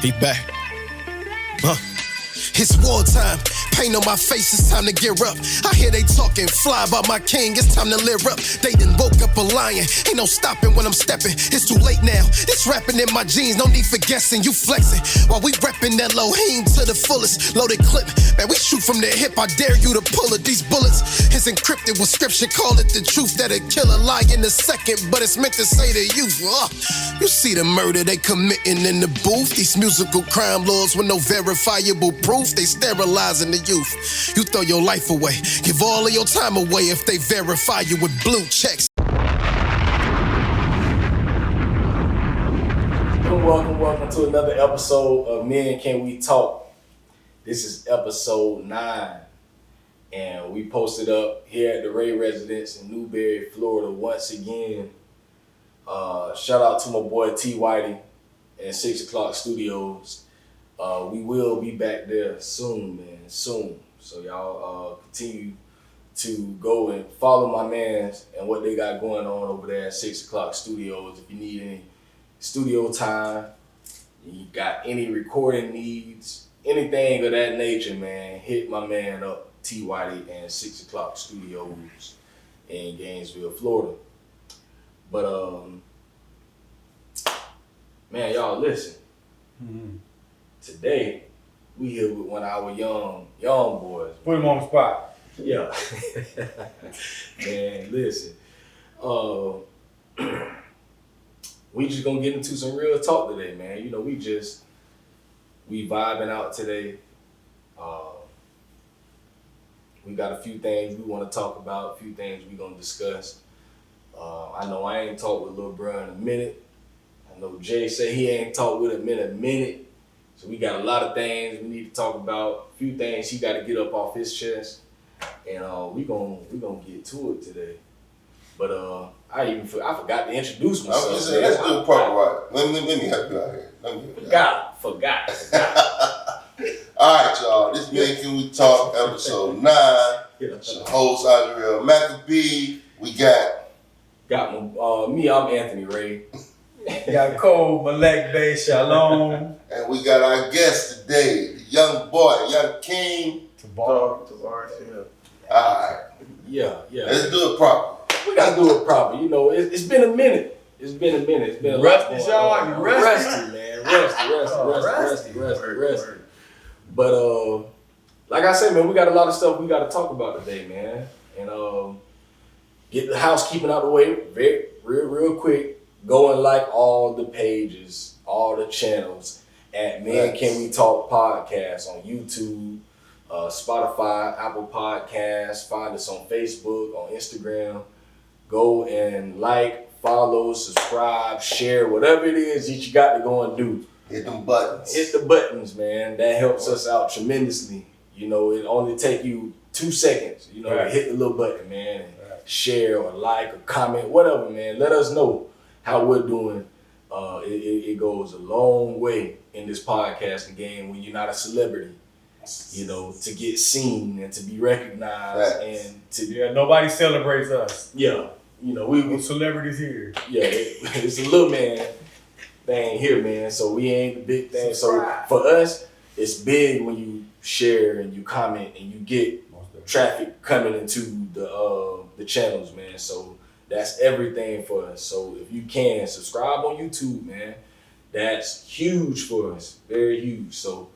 He back. It's wartime. Pain on my face, it's time to gear up. I hear they talking fly about my king, it's time to live up. They done woke up a lion, ain't no stopping when I'm stepping. It's too late now, it's rapping in my jeans, no need for guessing. You flexing, while we repping that Elohim to the fullest. Loaded clip, man, we shoot from the hip, I dare you to pull it. These bullets is encrypted with scripture, call it the truth. That'll kill a lie in a second, but it's meant to say to you. You see the murder they committing in the booth. These musical crime lords with no verifiable proof, they sterilizing the youth. You throw your life away, give all of your time away if they verify you with blue checks. Welcome to another episode of Men Can We Talk. This is episode 9, and we posted up here at the Ray residence in Newberry, Florida once again. Shout out to my boy T. Whitey and 6 O'Clock Studios. We will be back there soon, man, soon. So y'all continue to go and follow my mans and what they got going on over there at 6 O'Clock Studios. If you need any studio time, you got any recording needs, anything of that nature, man, hit my man up, T. Whitey and 6 O'Clock Studios in Gainesville, Florida. But man, y'all listen. Mm-hmm. Today, we here with one of our young boys. Put him on the spot. Yeah. Man, listen. We just gonna get into some real talk today, man. You know, we vibing out today. We got a few things we want to talk about, a few things we gonna discuss. I know I ain't talked with Lil Bro in a minute. I know Jay said he ain't talked with him in a minute. So we got a lot of things we need to talk about. A few things he got to get up off his chest, and we gonna get to it today. But I forgot to introduce myself. I was just saying, let's do it proper right. Let me help you out here. Forgot. All right, y'all. This Man Can We Talk, episode 9. It's your host, Adriel Maccabee. We got me. I'm Anthony Ray. Yaakov, Malek Bay, Shalom. And we got our guest today, the young boy, young king. Tavarus, yeah. All right. Yeah. Let's do it proper. We gotta do it proper. You know, it's been a minute. It's been a rusty, y'all. You rusty, man. Rusty. But like I said, man, we got a lot of stuff we got to talk about today, man. And get the housekeeping out the way real quick. Go and like all the pages, all the channels at Men Can We Talk Podcast on YouTube, Spotify, Apple Podcasts. Find us on Facebook, on Instagram. Go and like, follow, subscribe, share, whatever it is that you got to go and do. Hit them buttons. Hit the buttons, man. That helps us out tremendously. You know, it only take you 2 seconds, you know, to hit the little button, man. And share or like or comment, whatever, man. Let us know how we're doing. It goes a long way in this podcasting game when you're not a celebrity, you know, to get seen and to be recognized and to nobody celebrates us. Yeah, you know, we celebrities here. Yeah, it's a little man thing here, man. So we ain't the big thing. So for us, it's big when you share and you comment and you get traffic coming into the channels, man. So that's everything for us. So if you can, subscribe on YouTube, man. That's huge for us. Very huge. So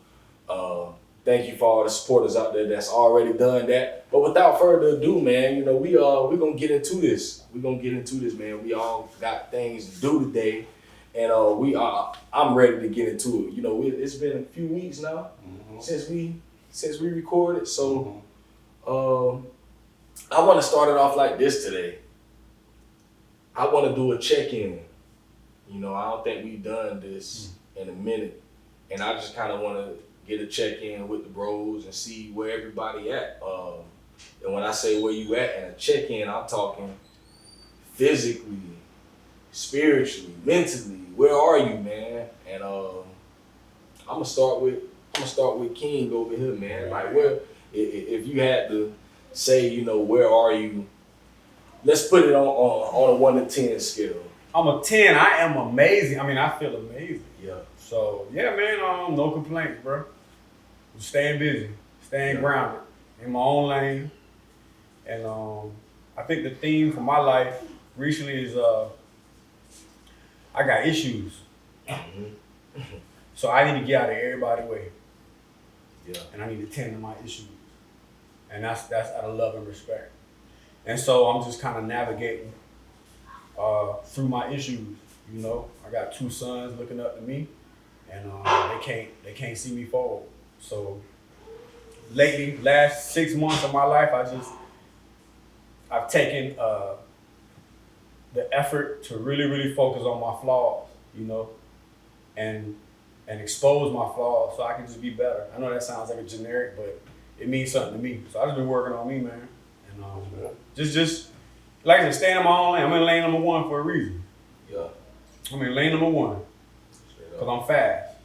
thank you for all the supporters out there that's already done that. But without further ado, man, you know, we're going to get into this. We're going to get into this, man. We all got things to do today. And I'm ready to get into it. You know, it's been a few weeks now since we recorded. So I want to start it off like this today. I want to do a check-in. You know, I don't think we've done this in a minute. And I just kind of want to get a check-in with the bros and see where everybody at. And when I say where you at and a check-in, I'm talking physically, spiritually, mentally. Where are you, man? And I'm gonna start with King over here, man. Like, where, if you had to say, you know, where are you? Let's put it on a 1 to 10 scale. I'm a 10. I am amazing. I mean, I feel amazing. Yeah. So yeah, man, no complaints, bro. Staying busy, staying grounded in my own lane. And I think the theme for my life recently is I got issues. So I need to get out of everybody's way. Yeah. And I need to tend to my issues. And that's out of love and respect. And so I'm just kind of navigating through my issues. You know, I got 2 sons looking up to me, and they can't see me forward. So lately, last 6 months of my life, I've taken the effort to really focus on my flaws, you know, and expose my flaws so I can just be better. I know that sounds like a generic, but it means something to me. So I've just been working on me, man, and just like I said, staying in my own lane. I'm in lane number 1 for a reason. Yeah. I'm in lane number 1 because I'm fast,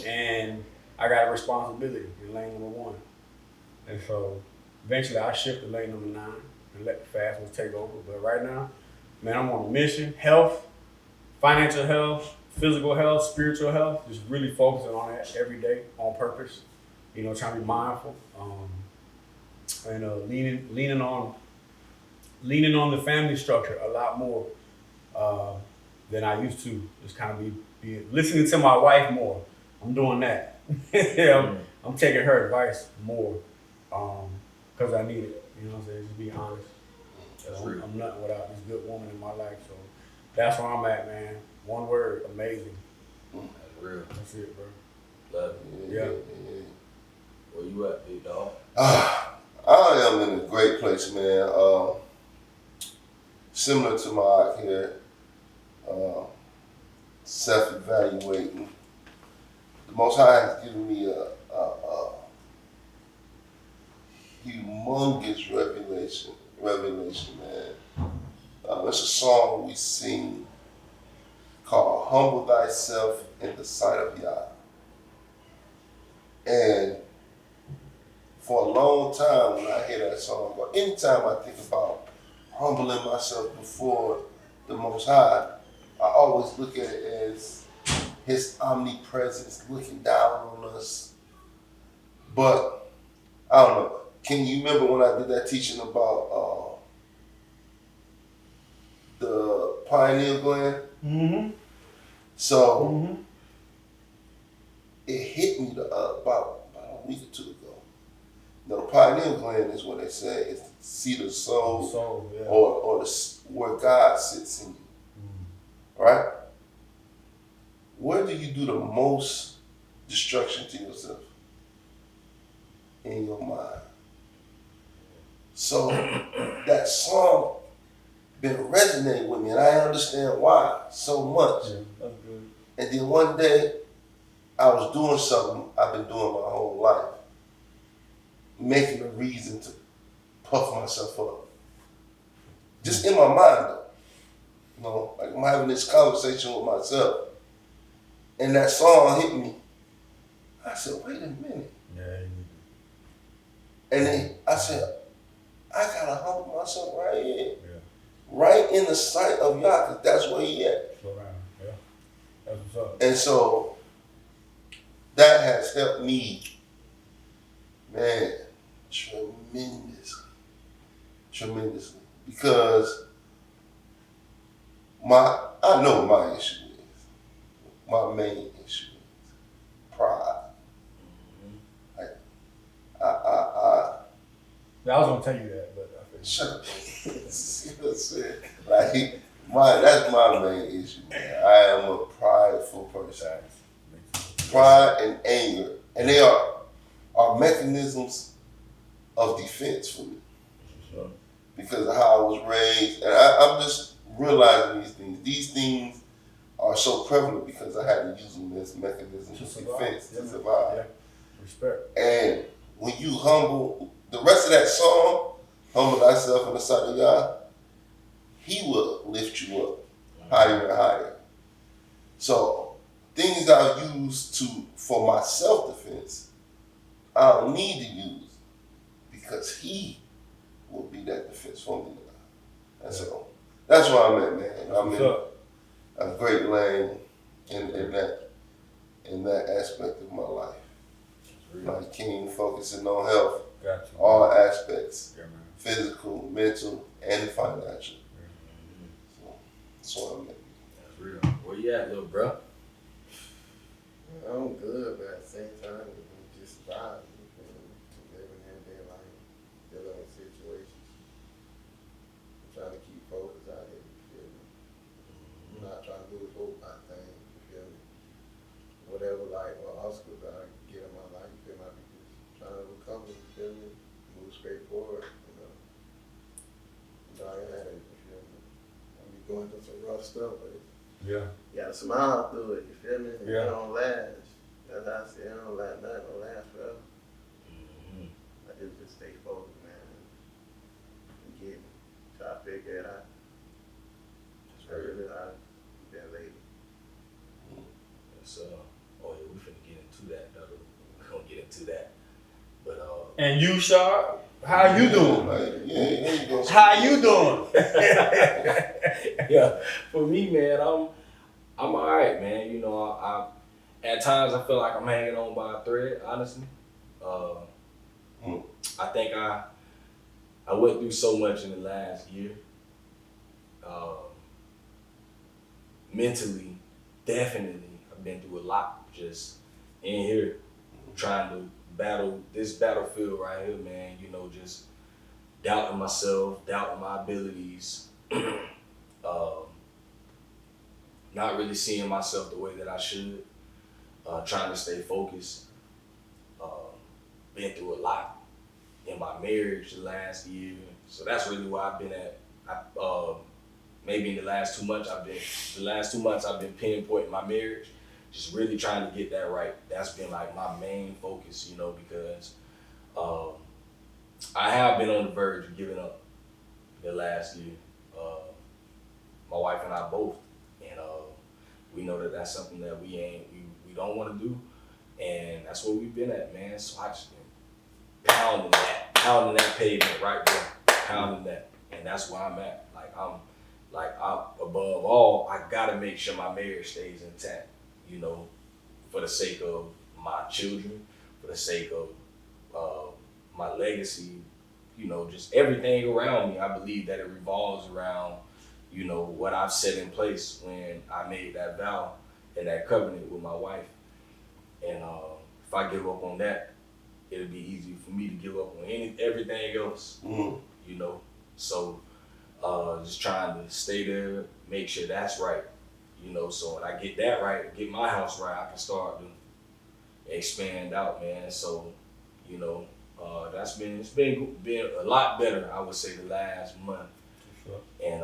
and I got a responsibility in lane number 1. And so eventually I shift to lane number 9 and let the fast ones take over. But right now, man, I'm on a mission. Health, financial health, physical health, spiritual health, just really focusing on that every day on purpose. You know, trying to be mindful, and leaning on the family structure a lot more than I used to. Just kind of be listening to my wife more. I'm doing that. I'm taking her advice more because I need it. You know what I'm saying? Just be honest. I'm nothing without this good woman in my life. So that's where I'm at, man. One word, amazing. That's real. That's it, bro. Love it. Yeah. Where you at, big dog? I am in a great place, man. Similar to Mark here, self-evaluating. The Most High has given me a humongous revelation, man. It's a song we sing called "Humble Thyself in the Sight of Yah." And for a long time when I hear that song, or anytime I think about humbling myself before the Most High, I always look at it as His omnipresence looking down on us. But I don't know. Can you remember when I did that teaching about the pineal gland? Mm-hmm. So it hit me about a week or 2 ago. Now, the pineal gland is what they say is the seat of the soul, yeah. or where God sits in you, right? Where do you do the most destruction to yourself? In your mind. So that song been resonating with me, and I understand why so much. Yeah, that's good. And then one day, I was doing something I've been doing my whole life, making a reason to puff myself up. Just in my mind, though. You know, like I'm having this conversation with myself. And that song hit me. I said, wait a minute. Yeah. And then I said, I gotta humble myself right here. Yeah. Right in the sight of Yah, because that's where he at. Slow down. Yeah. That's what's up. And so that has helped me, man, tremendously. Because I know my issue is, my main issue is pride. I was gonna tell you that, but I figured. Shut up. See what I'm saying? Like, that's my main issue, man. I am a prideful person. Pride and anger. And they are mechanisms of defense for me. Sure. Because of how I was raised. And I'm just realizing these things. These things are so prevalent because I had to use them as mechanisms of defense to survive. Yeah. Respect. And when you humble, the rest of that song, humble thyself in the sight of God, he will lift you up higher and higher. So things I use for my self-defense, I don't need to use because he will be that defense for me. And so that's where I'm at, man. I'm in a great lane in that aspect of my life. Like King, focusing on health, Got you. all aspects, Yeah, man. physical, mental, and financial. So that's what I'm at. That's real. Where you at, little bro? I'm good, but at the same time, I'm just vibing, living everyday life, dealing with situations. I'm trying to keep focus out here, you feel me? I'm not trying to lose hope by things, you feel me? Whatever, like, what obstacles I get in my life, you feel me? I be just trying to recover, you feel me? Move straight forward, you know? I had it, you feel me? I be going through some rough stuff, but Yeah. you gotta smile through it, you feel me? Yeah. It don't last. That's how I say it don't last, nothing don't last forever. I just stay focused, man. And try to figure it out. That's I really like that lady. Yes, oh yeah, we finna get into that, though. We're gonna get into that. But And you, Shar, how you doing? Like, yeah, you go. How you doing? yeah, for me, man, I'm alright, man. You know, I at times I feel like I'm hanging on by a thread, honestly. I think I went through so much in the last year. Mentally, definitely, I've been through a lot just in here, trying to battle this battlefield right here, man. You know, just doubting myself, doubting my abilities, not really seeing myself the way that I should, trying to stay focused. Been through a lot in my marriage the last year, so that's really where I've been at. Maybe in the last 2 months I've been pinpointing my marriage, just really trying to get that right. That's been like my main focus, you know, because I have been on the verge of giving up the last year. My wife and I both, and we know that that's something that we don't want to do, and that's where we've been at, man. So I just been pounding that pavement right there, pounding that, and that's where I'm at. Above all, I gotta make sure my marriage stays intact, you know, for the sake of my children, for the sake of my legacy, you know, just everything around me. I believe that it revolves around, you know, what I've set in place when I made that vow and that covenant with my wife. And if I give up on that, it'll be easy for me to give up on everything else, you know. So just trying to stay there, make sure that's right, you know. So when I get that right, get my house right, I can start to expand out, man. So, you know, it's been a lot better, I would say, the last month. Sure. And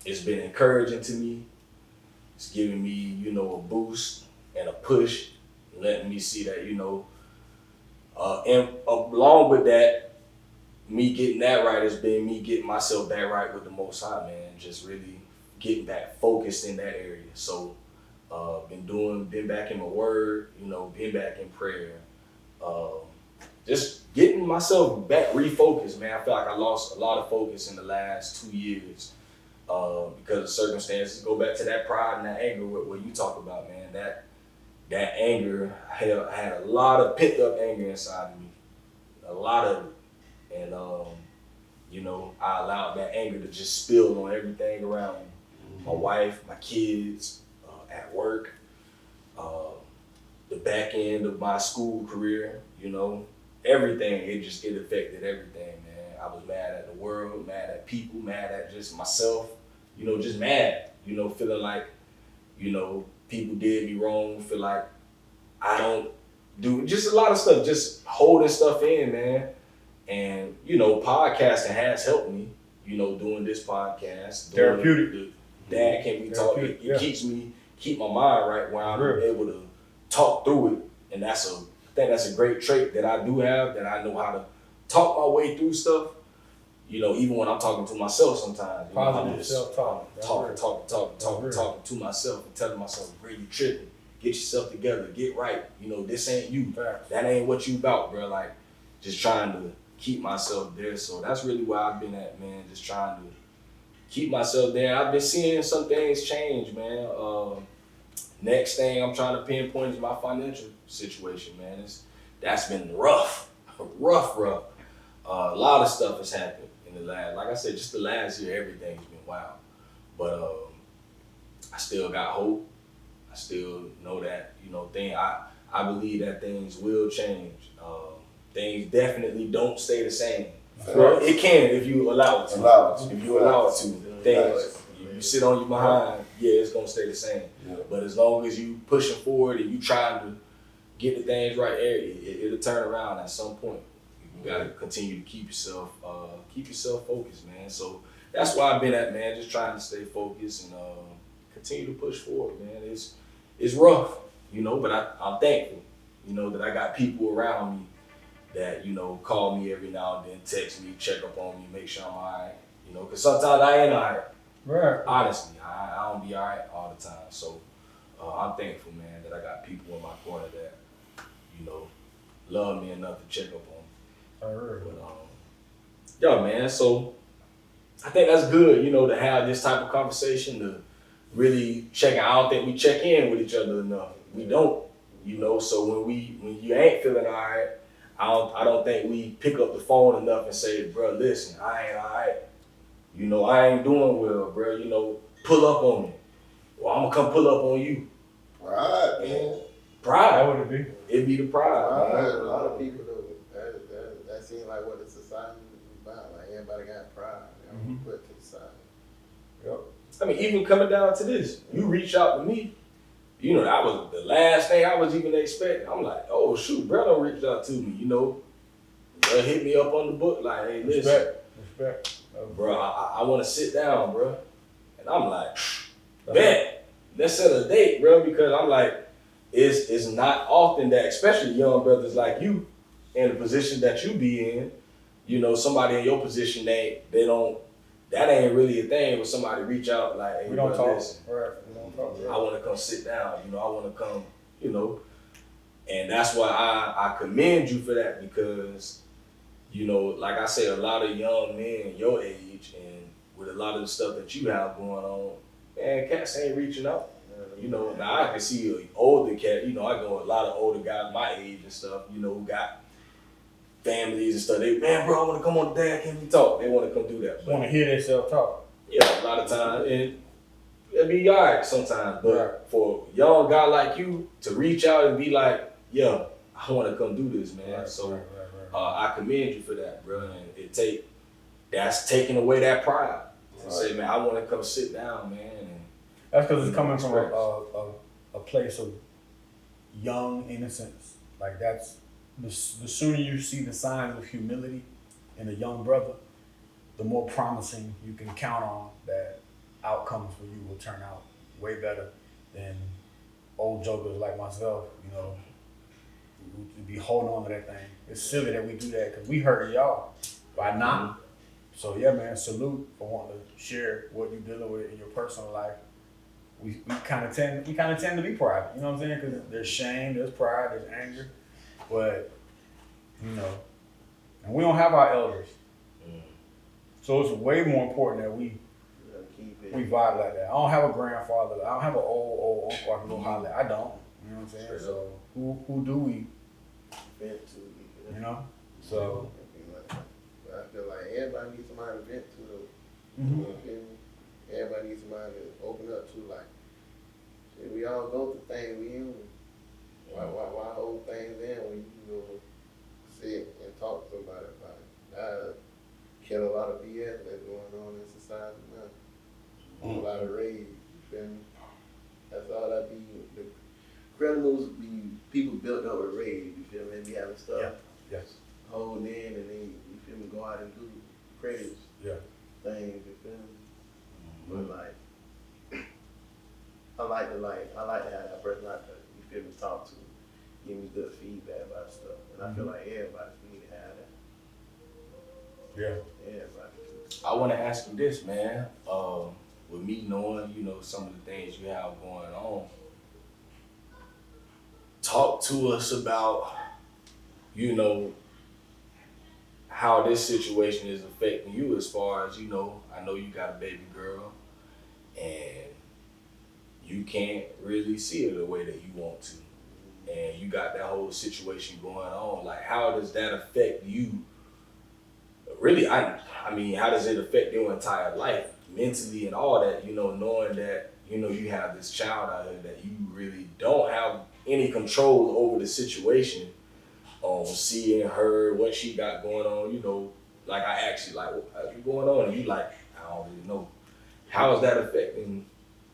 it's been encouraging to me. It's giving me, you know, a boost and a push, letting me see that, you know, and along with that, me getting that right has been me getting myself back right with the Most High, man. Just really getting back focused in that area. So, been back in my word, you know, been back in prayer. Just getting myself back refocused, man. I feel like I lost a lot of focus in the last 2 years because of circumstances. Go back to that pride and that anger, what you talk about, man. That anger, I had a lot of pent up anger inside of me, a lot of it. And, you know, I allowed that anger to just spill on everything around me. My wife, my kids, at work, the back end of my school career, you know, everything. It affected everything, man. I was mad at the world, mad at people, mad at just myself, you know, just mad, you know, feeling like, you know, people did me wrong, feel like I don't do, just a lot of stuff, just holding stuff in, man. And, you know, podcasting has helped me, you know, doing this podcast. Therapeutic. Dad, can we talk? It keep my mind right where I'm able to talk through it. And I think that's a great trait that I do have, that I know how to talk my way through stuff. You know, even when I'm talking to myself sometimes. Positive self-talk. Talking to myself and telling myself, bro, you tripping. Get yourself together. Get right. You know, this ain't you. That ain't what you about, bro. Like, just trying to keep myself there. So that's really where I've been at, man. Just trying to keep myself there. I've been seeing some things change, man. Next thing I'm trying to pinpoint is my financial situation, man. That's been rough, rough. A lot of stuff has happened in the last, like I said, just the last year, everything's been wild. But I still got hope. I still know that, I believe that things will change. Things definitely don't stay the same. Well, it can if you allow it to. If you allow it to, things, you sit on your behind, it's gonna stay the same. Yeah. But as long as you pushing forward and you trying to get the things right, it'll turn around at some point. You gotta continue to keep yourself focused, man. So that's why I've been at, man, just trying to stay focused and continue to push forward, man. It's rough, but I'm thankful, that I got people around me that, call me every now and then, text me, check up on me, make sure I'm all right, because sometimes I ain't all right. Right. Honestly, I don't be all right all the time. So I'm thankful, man, that I got people in my corner that, love me enough to check up on me. I heard. But, man, so I think that's good, to have this type of conversation, to really check out. I don't think we check in with each other enough. We don't, so when you ain't feeling all right, I don't think we pick up the phone enough and say, bro, listen, I ain't all right. I ain't doing well, bro. Pull up on me. Well, I'm gonna come pull up on you. Pride, man. Pride. That would it be? It'd be the pride. A lot of people though, that seems like what the society is about. Like everybody got pride. Put to the side. Yep. I mean, even coming down to this, you reach out to me. That was the last thing I was even expecting. I'm like, oh shoot, bro, don't reach out to me. Bro, hit me up on the book, like, hey, listen, Respect. Bro, I want to sit down, bro. And I'm like, bet, let's set a date, bro, because I'm like, it's not often that, especially young brothers like you, in the position that you be in, somebody in your position, that ain't really a thing when somebody reach out like, hey, we don't bro, talk. listen, Right. We don't talk. I want to come sit down, I want to come, and that's why I commend you for that, because, like I say, a lot of young men your age and with a lot of the stuff that you have going on, man, cats ain't reaching out. Now I can see an older cat, I go with a lot of older guys my age and stuff, who got families and stuff. They, man, bro, I want to come on the Dad, can we talk? They want to come do that. Want to hear themselves talk. Yeah, a lot of times, and it'll be all right sometimes, but for a young guy like you to reach out and be like, yeah, I want to come do this, man. Right, so right. I commend you for that, bro. And that's taking away that pride. To say, man, I want to come sit down, man. And that's because it's coming from a place of young innocence. Like that's the sooner you see the signs of humility in a young brother, the more promising you can count on that outcomes for you will turn out way better than old jokers like myself, who be holding on to that thing. It's silly that we do that because we hurt y'all by not. So yeah, man, salute for wanting to share what you're dealing with in your personal life. We kind of tend to be private, you know what I'm saying? Because there's shame, there's pride, there's anger, but and we don't have our elders. So it's way more important that we vibe like that. I don't have a grandfather. I don't have an old uncle I can go holler at. I don't. You know what I'm saying? So who do we vent to? So I feel like everybody needs somebody to vent to though. Mm-hmm. You feel me? Everybody needs somebody to open up to. Like, shit, we all go through things we human. Why hold things in when you go sit and talk to somebody about it? That kill a lot of BS that's going on in society now. A lot of rage, you feel me? That's all that be. The criminals be people built up with rage, you feel me? They be having stuff. Yeah. Yes. Hold in and then, you feel me, go out and do crazy things, you feel me? But like, I like to have that person out there, you feel me, talk to, give me good feedback about stuff. And I feel like everybody need to have that. Yeah. Everybody. I want to ask you this, man. With me knowing, some of the things you have going on, talk to us about, how this situation is affecting you as far as, I know you got a baby girl and, you can't really see it the way that you want to. And you got that whole situation going on. Like, how does that affect you? Really, I mean, how does it affect your entire life, mentally and all that, you know, knowing that, you know, you have this child out here that you really don't have any control over the situation, seeing her, what she got going on, you know, like I asked you, like, what's going on? And you like, I don't really know. How is that affecting?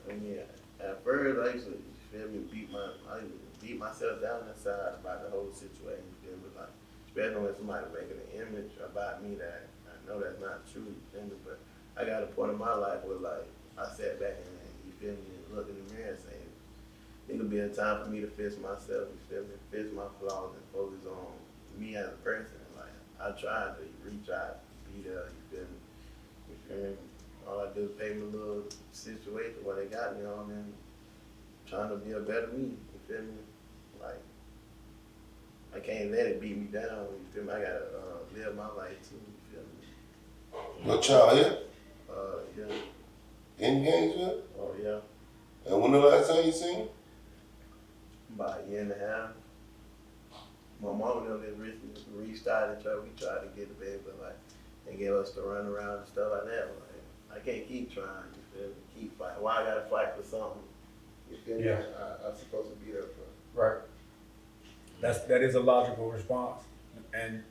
I mean, at first, I used to, you feel me, beat myself down inside about the whole situation, you feel me, like, especially when somebody making an image about me that I know that's not true, you feel me, but I got a point in my life where, like, I sat back and, you feel me, and looked in the mirror and saying, it'll be a time for me to fix myself, you feel me, fix my flaws and focus on me as a person. Like, I tried to reach out, be there, you feel me, you feel me. All I do is pay my little situation, what they got me on, and trying to be a better me, you feel me? Like, I can't let it beat me down, you feel me? I gotta live my life too, you feel me? Your child here? Yeah. In Gainesville? Oh, yeah. And when the last time you seen him? About a year and a half. My mom and them restarted, we tried to get the baby, but like, they gave us to run around and stuff like that. Like, I can't keep trying, you feel me? Keep fighting. Why I gotta fight for something? You feel me? Yeah. I'm supposed to be there for. Right. That is a logical response, and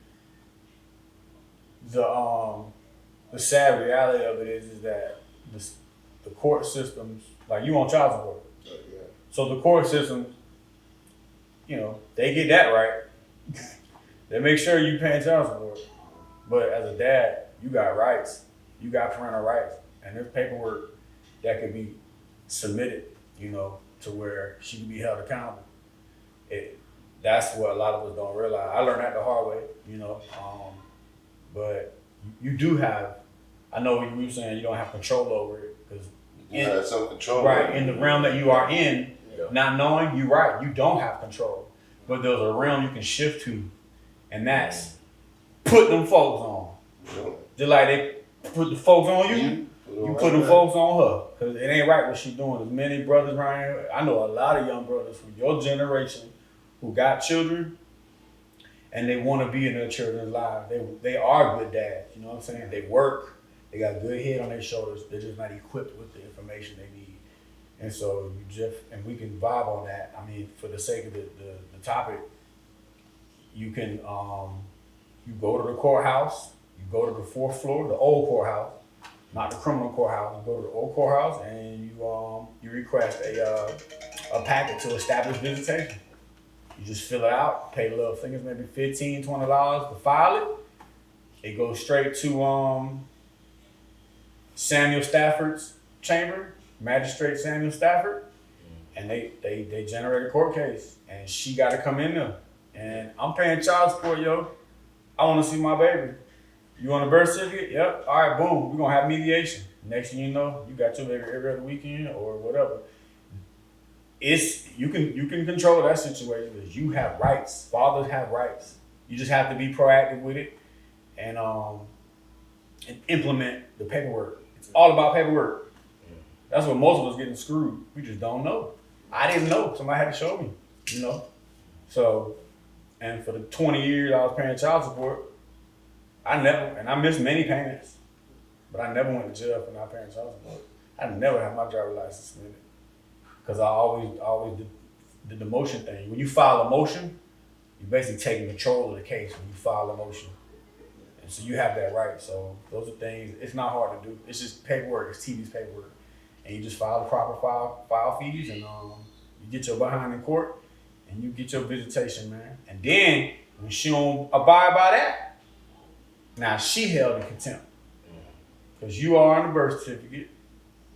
the sad reality of it is that the court systems, like you on child support, Yeah. so the court systems, you know, they get that right. They make sure you paying child support, but as a dad, you got rights, you got parental rights, and there's paperwork that could be submitted, you know, to where she can be held accountable. That's what a lot of us don't realize. I learned that the hard way, you know. But you do have, I know you were saying you don't have control over it, because You had some control. right, in the realm that you are in, Yeah. not knowing, you're right, you don't have control. But there's a realm you can shift to, and that's put them folks on. Yeah. Just like they put the folks on you, you put them right folks on her. Because it ain't right what she's doing. There's many brothers around here. I know a lot of young brothers from your generation who got children and they want to be in their children's lives. They are good dads, you know what I'm saying? They work, they got good head on their shoulders, they're just not equipped with the information they need. And so and we can vibe on that. I mean, for the sake of the topic, you can you go to the courthouse, you go to the 4th floor, the old courthouse, not the criminal courthouse. You go to the old courthouse and you request a packet to establish visitation. You just fill it out, pay a little, I think it's maybe $15, $20 to file it. It goes straight to Samuel Stafford's chamber, Magistrate Samuel Stafford, and they generate a court case, and she got to come in there. And I'm paying child support, yo. I want to see my baby. You want a birth certificate? Yep. All right, boom. We're gonna have mediation. Next thing you know, you got your baby every other weekend or whatever. You can control that situation because you have rights. Fathers have rights. You just have to be proactive with it and implement the paperwork. It's all about paperwork. That's what most of us getting screwed. We just don't know. I didn't know. Somebody had to show me, you know? So, and for the 20 years I was paying child support, I missed many payments, but I never went to jail for not paying child support. I never had my driver's license suspended because I always did the motion thing. When you file a motion, you're basically taking control of the case when you file a motion. And so you have that right. So those are things, it's not hard to do. It's just paperwork, it's TV's paperwork. And you just file the proper file fees and you get your behind in court and you get your visitation, man. And then when she don't abide by that, now she held in contempt because you are on the birth certificate,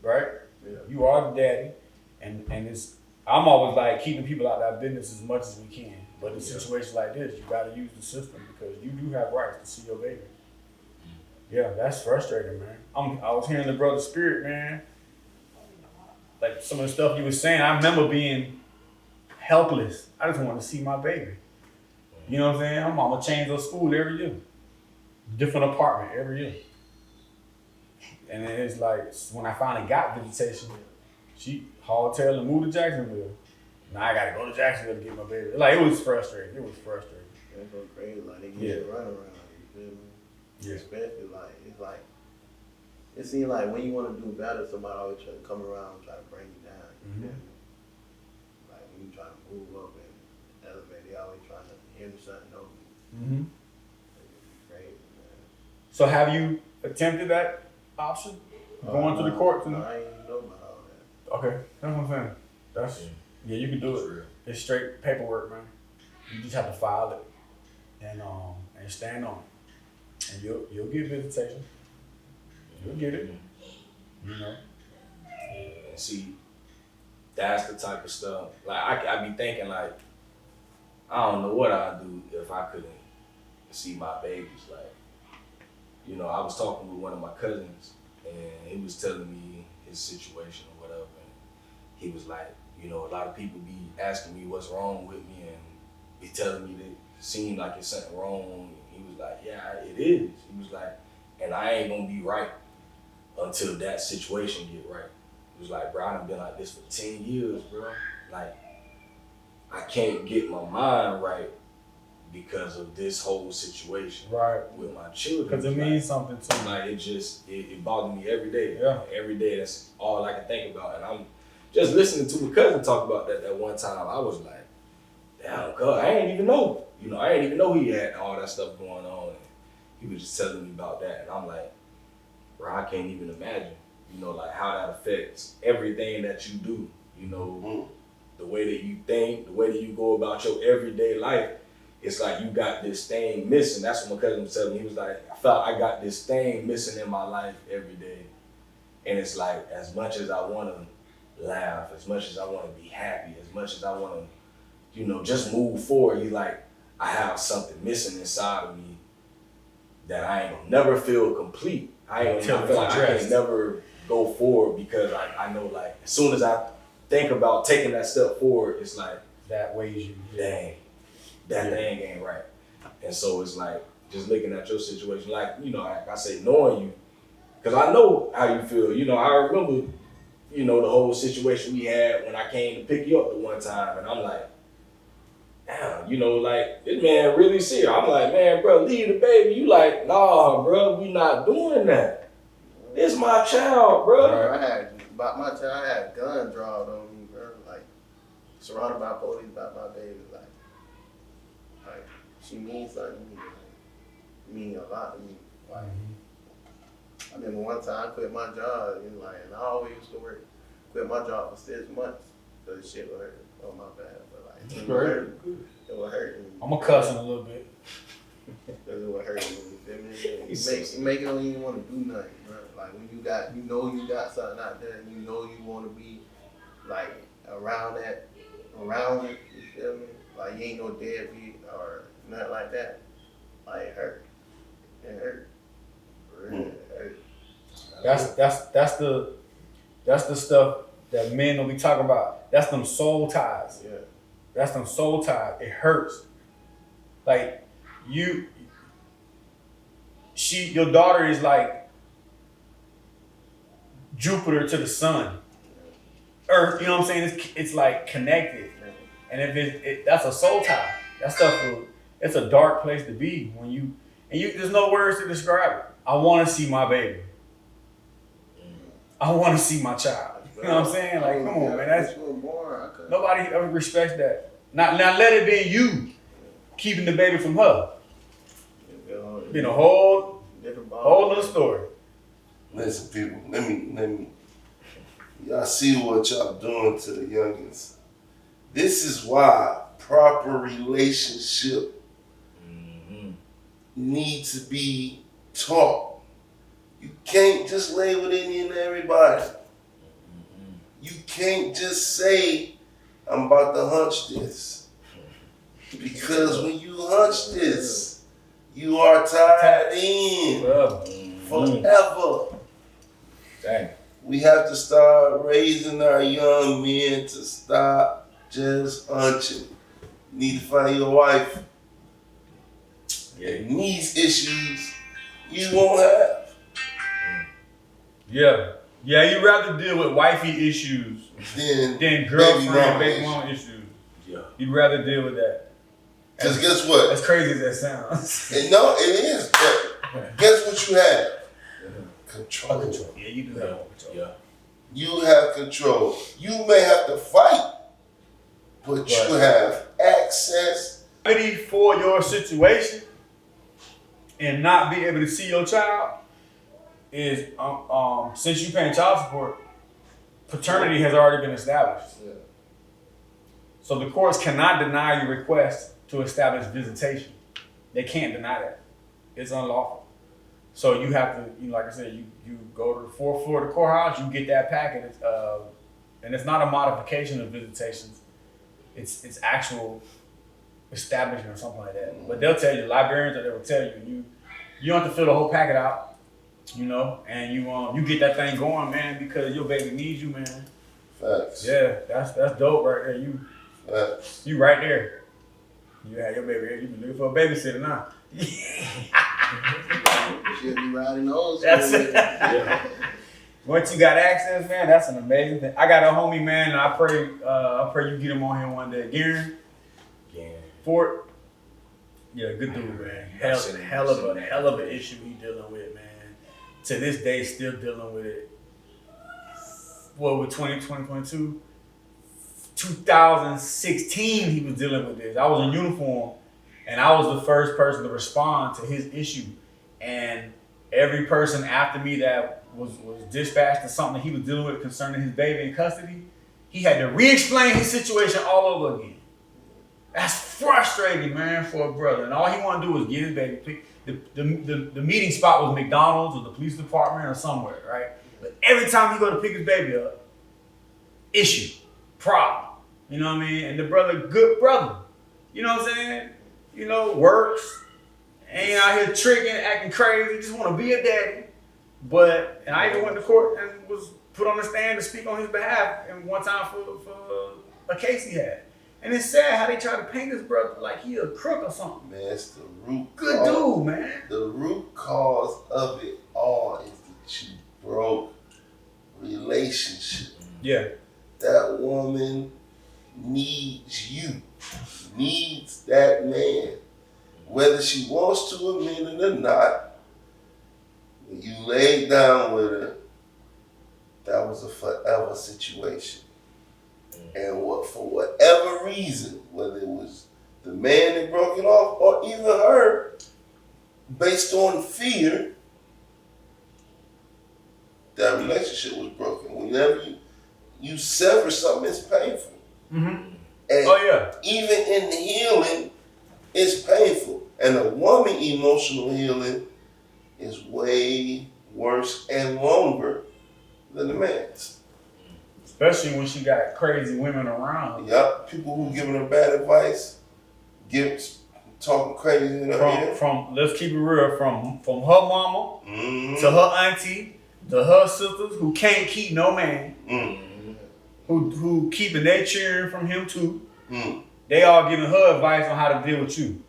right? Yeah. You are the daddy, and I'm always like keeping people out of that business as much as we can. But in situations like this, you got to use the system because you do have rights to see your baby. Yeah, that's frustrating, man. I was hearing the brother's spirit, man. Like some of the stuff you were saying, I remember being helpless. I just wanted to see my baby. You know what I'm saying? I'm gonna change her school every year. Different apartment every year. And then it's like, when I finally got visitation, haul tail and move to Jacksonville. Now I gotta go to Jacksonville to get my baby. Like, it was frustrating. That's so crazy. Like, they get it run around. You feel me? Yeah. Especially, like, it's like, it seems like when you want to do better, somebody always try to come around and try to bring you down. You feel me? Like, when you try to move up and elevate, they always trying to hinder something over you. Mm-hmm. It's crazy, man. So have you attempted that option? Going to the courts? I ain't even know about all that. Okay, that's what I'm saying. Yeah, you can do it. It's straight paperwork, man. You just have to file it and stand on it, and you'll get visitation. You'll get it. You know. Yeah, and see, that's the type of stuff. Like I be thinking like, I don't know what I'd do if I couldn't see my babies. Like, you know, I was talking with one of my cousins, and he was telling me his situation or whatever, and he was like, you know, a lot of people be asking me what's wrong with me and be telling me that it seemed like it's something wrong. And he was like, yeah, it is. He was like, and I ain't gonna be right until that situation get right. He was like, bro, I done been like this for 10 years, bro. Like, I can't get my mind right because of this whole situation with my children. Because it means something to me. Like, it bothers me every day. Yeah. Every day, that's all I can think about. And I'm just listening to my cousin talk about that one time. I was like, damn, cuz, I ain't even know. You know, I ain't even know he had all that stuff going on. And he was just telling me about that. And I'm like, bro, I can't even imagine, you know, like how that affects everything that you do. You know, the way that you think, the way that you go about your everyday life. It's like you got this thing missing. That's what my cousin was telling me. He was like, I felt I got this thing missing in my life every day. And it's like, as much as I want to laugh, as much as I want to be happy, as much as I want to, you know, just move forward, you like, I have something missing inside of me that I ain't gonna never feel complete. I feel like I can never go forward because I know, like, as soon as I think about taking that step forward, it's like, that weighs you. Dang, that thing ain't right. And so it's like, just looking at your situation, like, you know, like I say, knowing you, because I know how you feel. You know, I remember, you know, the whole situation we had when I came to pick you up the one time, and I'm like, damn, you know, like, this man really serious. I'm like, man, bro, leave the baby. You like, nah, bro, we not doing that. This my child, bro. Bro, I had a gun drawn on me, bro. Like, surrounded by police by my baby. Like she means something to me. Like, it mean a lot to me. Like, I remember one time I quit my job, and I always used to work. Quit my job for 6 months because the shit was hurting. Oh, my bad. But like, it was hurting. I'm a cussing a little bit. Because it was hurting me. You feel me? It make you don't even want to do nothing, bro. Like when you got something out there, and you know you want to be like around it. You feel me? Like you ain't no deadbeat or nothing like that. Like it hurt. It hurt. Really hurt. That's the stuff that men don't be talking about. That's them soul ties. Yeah. That's them soul ties. It hurts. Like your daughter is like Jupiter to the sun. Earth, you know what I'm saying? It's like connected. And if that's a soul tie. That stuff, it's a dark place to be when you there's no words to describe it. I want to see my baby. I want to see my child. You know what I'm saying? Like, come on, man. That's nobody ever respects that. Now let it be you keeping the baby from her. Been a whole other story. Listen, people, let me. Y'all see what y'all doing to the youngins. This is why proper relationship need to be taught. You can't just label any and everybody. You can't just say, I'm about to hunch this. Because when you hunch this, you are tied in forever. Dang. We have to start raising our young men to stop just hunching. You need to find your wife. And these issues you won't have. Yeah. Yeah, you rather deal with wifey issues than girlfriend, baby mama issues. Yeah. You'd rather deal with that. Because guess what? As crazy as that sounds. No, it is. But guess what you have? Control. Yeah, you do have control. Yeah. You have control. You may have to fight, but you have access. For your situation and not be able to see your child is since you paying child support, paternity has already been established. Yeah. So the courts cannot deny your request to establish visitation. They can't deny that. It's unlawful. So you have to, like I said, you go to the fourth floor of the courthouse, you get that packet, and it's not a modification of visitations. It's actual establishment or something like that. But they'll tell you, librarians, or they will tell you, you don't have to fill the whole packet out, and you get that thing going, man, because your baby needs you, man. Facts. Yeah, that's dope right there. You right there. You have your baby here. You been looking for a babysitter now. She'll be riding those. That's it. Yeah. Once you got access, man, that's an amazing thing. I got a homie, man, and I pray you get him on here one day. Garen. Fort. Yeah, good dude, man. Hell of an issue he dealing with, man. To this day, still dealing with it. What, with 2022? 2016, he was dealing with this. I was in uniform, and I was the first person to respond to his issue. And every person after me that was dispatched to something that he was dealing with concerning his baby in custody, he had to re-explain his situation all over again. That's frustrating, man, for a brother. And all he want to do is get his baby picked. The meeting spot was McDonald's or the police department or somewhere, right? But every time he go to pick his baby up, issue, problem. You know what I mean? And the brother, good brother. You know what I'm saying? Works, ain't out here tricking, acting crazy, just want to be a daddy. And I even went to court and was put on the stand to speak on his behalf and one time for a case he had. And it's sad how they try to paint this brother like he a crook or something. Man, it's the root Good dude, man. The root cause of it all is that you broke relationship. Yeah. That woman needs you. Needs that man. Whether she wants to admit it or not, when you laid down with her, that was a forever situation. And for whatever reason, whether it was the man that broke it off or even her, based on fear, that relationship was broken. Whenever you sever something, it's painful. Mm-hmm. And even in the healing, it's painful. And a woman emotional healing is way worse and longer than the man's. Especially when she got crazy women around. Yep, people who giving her bad advice, talking crazy in her ear. Let's keep it real, from her mama to her auntie to her sisters who can't keep no man, who keeping their cheering from him too. They all giving her advice on how to deal with you.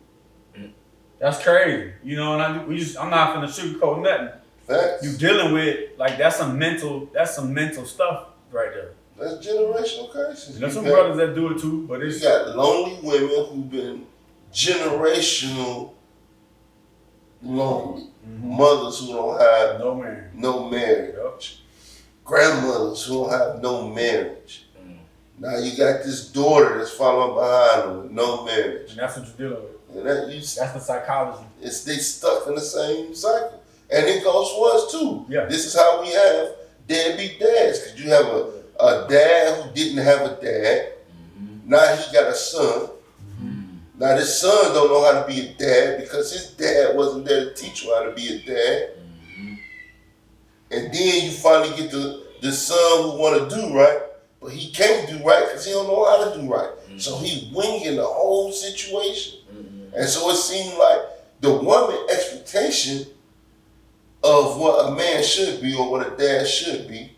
That's crazy, and I'm not finna sugarcoat nothing. Facts. You dealing with that's some mental stuff right there. That's generational curses. There's some brothers that do it too, but it's... You got lonely women who've been generational lonely. Mm-hmm. Mothers who don't have no marriage. Yep. Grandmothers who don't have no marriage. Now you got this daughter that's following behind them with no marriage. And that's what you're dealing with. And that's the psychology. They stuck in the same cycle. And it goes for us too. Yeah. This is how we have deadbeat dads. Because you have a dad who didn't have a dad. Mm-hmm. Now he got a son. Mm-hmm. Now this son don't know how to be a dad because his dad wasn't there to teach him how to be a dad. Mm-hmm. And then you finally get the son who want to do right, but he can't do right because he don't know how to do right. Mm-hmm. So he winging the whole situation. Mm-hmm. And so it seemed like the woman expectation of what a man should be or what a dad should be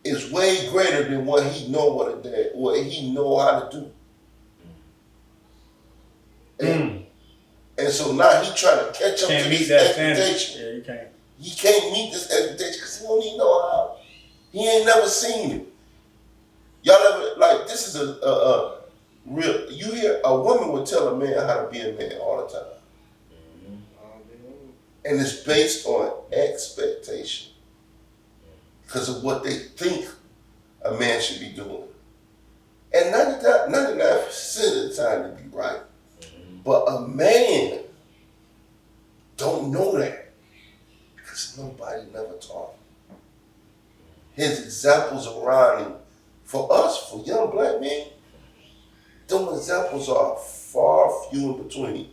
is way greater than what he know how to do. And so now he trying to catch up to this expectation. Yeah, you can't. he can't meet this expectation because he don't even know how. He ain't never seen it. Y'all ever, like, this is a real, you hear a woman will tell a man how to be a man all the time. And it's based on expectation because of what they think a man should be doing. And 99% of the time to be right. But a man don't know that because nobody never taught him. His examples around him, for us, for young black men, those examples are far few in between.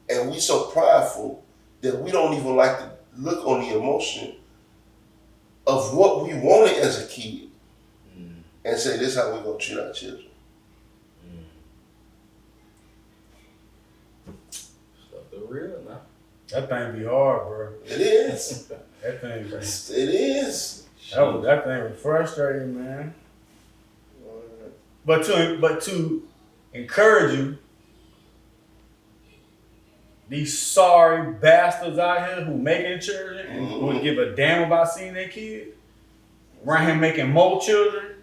And we so prideful that we don't even like to look on the emotion of what we wanted as a kid and say, this is how we're going to treat our children. Stuff the real now. That thing be hard, bro. It is. That thing be. It is. That thing was frustrating, man. But to encourage you, these sorry bastards out here who making children and who would give a damn about seeing their kids, around here making more children,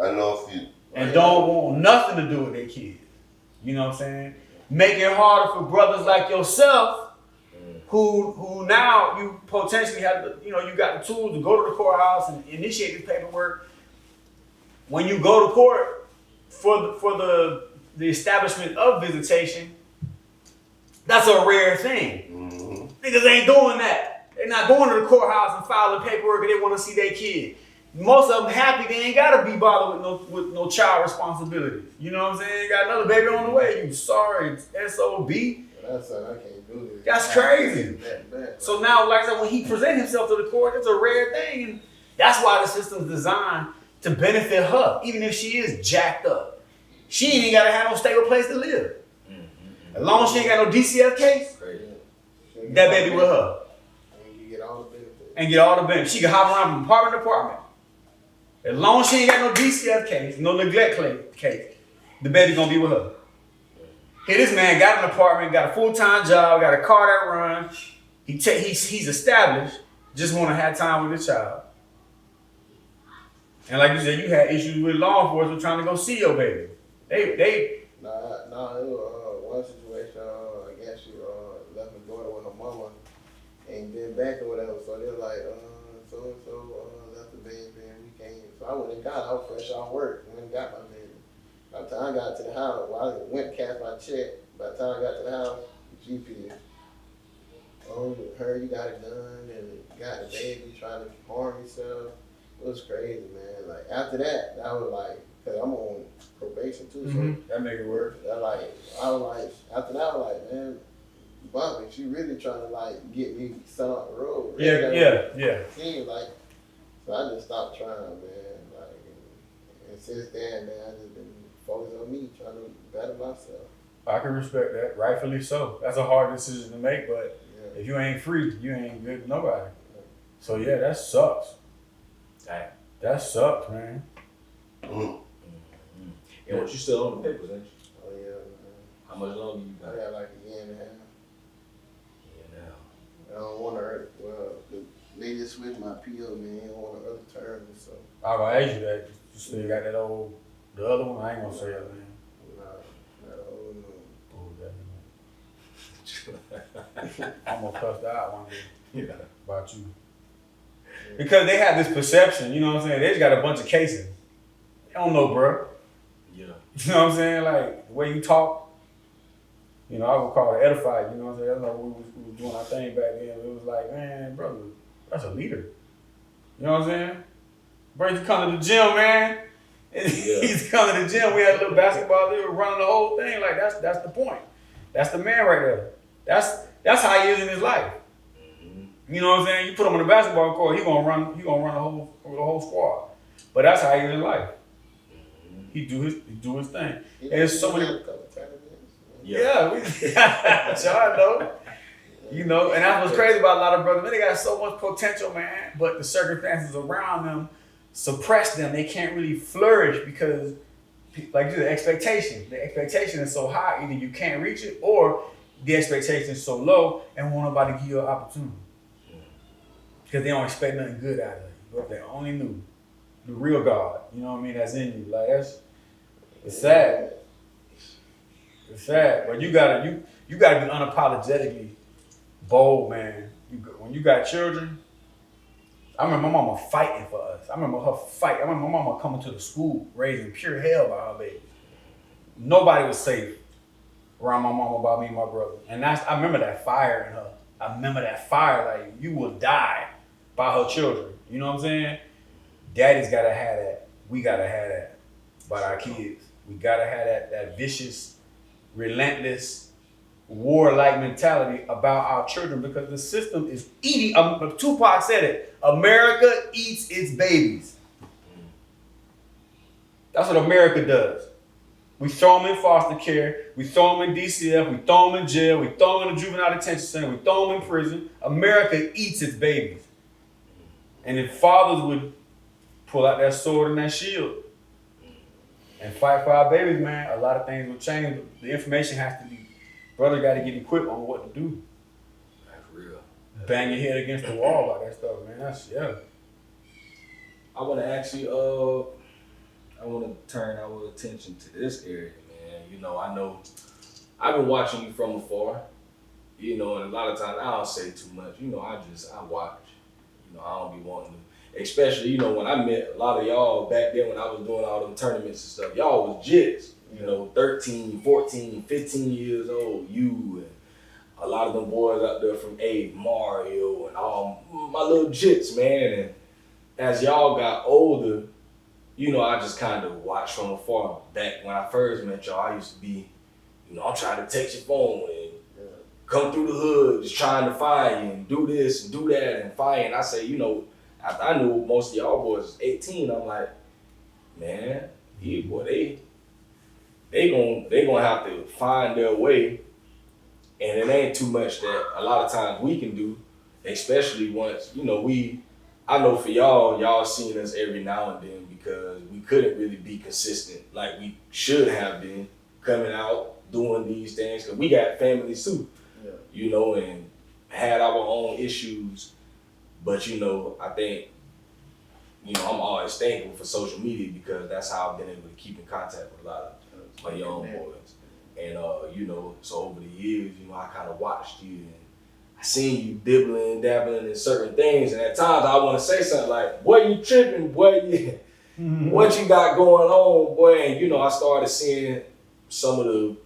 I know if you and don't want nothing to do with their kids. You know what I'm saying? Make it harder for brothers like yourself, who now you potentially have the, you got the tools to go to the courthouse and initiate this paperwork. When you go to court for the establishment of visitation, that's a rare thing. Niggas ain't doing that. They're not going to the courthouse and filing paperwork and they want to see their kid. Most of them happy they ain't got to be bothered with no child responsibilities. You know what I'm saying? Got another baby on the way. You sorry, SOB. That's I can't do this. That's crazy. So now, like I said, when he present himself to the court, it's a rare thing. And that's why the system's designed to benefit her, even if she is jacked up. She ain't even got to have no stable place to live. As long as she ain't got no DCF case, that baby with her. And you get all the benefits. And get all the benefits. She can hop around from apartment to apartment. As long as she ain't got no DCF case, no neglect case, the baby gonna be with her. Hey, this man got an apartment, got a full-time job, got a car that runs. He's established. Just want to have time with his child. And like you said, you had issues with law enforcement trying to go see your baby. Nah, it was one situation, I guess she left her daughter with her mama and been back or whatever. So they were like, so-and-so left the baby and we came. So I went and got her fresh off work and went and got my baby. By the time I got to the house, I went and cast my check. By the time I got to the house, GPS. Oh, you got it done and got the baby trying to harm yourself. It was crazy, man. Like after that, I was like, cause I'm on probation too, so that make it work. I was like, after that, I was like, man, Bumpy, she really trying to like get me sent off the road. Really Yeah. Seems like, so I just stopped trying, man. Like, and since then, man, I just been focused on me, trying to better myself. I can respect that, rightfully so. That's a hard decision to make, but if you ain't free, you ain't good to nobody. So yeah, that sucks. That sucks, man. And what you still on the papers, ain't you? Oh yeah, man. How much longer you got? I got like a year and a half. Yeah, now. I don't want to hurt. Well, they just switched my PO, man. I don't want to other terms, so. I was gonna ask you that. You still got that the other one? I ain't gonna say that, man. I'm gonna cuss that out one day about you. Because they have this perception, you know what I'm saying? They just got a bunch of cases. They don't know, bro. Yeah. You know what I'm saying? Like, the way you talk, I would call it edified, you know what I'm saying? That's like we was doing our thing back then. It was like, man, brother, that's a leader. You know what I'm saying? Bro, you come to the gym, man. He's coming to the gym. We had a little basketball there, running the whole thing. Like, that's the point. That's the man right there. That's how he is in his life. You know what I'm saying? You put him on the basketball court, he gonna run the whole squad. But that's how he is in life. He do his thing. And there's so many. Yeah, y'all know. And that's what's crazy about a lot of brothers. Man, they got so much potential, man. But the circumstances around them suppress them. They can't really flourish because, like the expectation. The expectation is so high, either you can't reach it or the expectation is so low and won't nobody give you an opportunity. Because they don't expect nothing good out of you. But if they only knew the real God, you know what I mean, that's in you. Like it's sad. It's sad. But you gotta be unapologetically bold, man. When you got children, I remember my mama fighting for us. I remember her fight. I remember my mama coming to the school, raising pure hell by her baby. Nobody was safe around my mama by me and my brother. And I remember that fire in her. I remember that fire, like you will die by her children. You know what I'm saying? Daddy's gotta have that. We gotta have that by our kids. We gotta have that vicious, relentless, war-like mentality about our children because the system is eating. Tupac said it. America eats its babies. That's what America does. We throw them in foster care. We throw them in DCF. We throw them in jail. We throw them in the juvenile detention center. We throw them in prison. America eats its babies. And if fathers would pull out that sword and that shield and fight for our babies, man, a lot of things will change. The information has to be, brother got to get equipped on what to do. That's real. Bang your head against the wall like that stuff, man. That's, yeah. I want to actually, I want to turn our attention to this area, man. You know, I know I've been watching you from afar, you know, and a lot of times I don't say too much. You know, I watch. You know, I don't be wanting to, especially, you know, when I met a lot of y'all back then when I was doing all them tournaments and stuff, y'all was jits, you know, 13, 14, 15 years old, you and a lot of them boys out there from Mario and all my little jits, man. And as y'all got older, you know, I just kind of watched from afar. Back when I first met y'all, I used to be, you know, I'm trying to text your phone and come through the hood, just trying to find you and do this and do that and fight. And I say, you know, after I knew most of y'all boys was 18, I'm like, man, these boy, they gonna have to find their way. And it ain't too much that a lot of times we can do, especially once, you know, I know for y'all seen us every now and then because we couldn't really be consistent like we should have been coming out doing these things because we got families too, you know, and had our own issues. But, you know, I think, you know, I'm always thankful for social media because that's how I've been able to keep in contact with a lot of my young boys. And, you know, so over the years, you know, I kind of watched you and I seen you dabbling in certain things. And at times I want to say something like, boy, you tripping, boy, what you got going on, boy? And, you know, I started seeing some of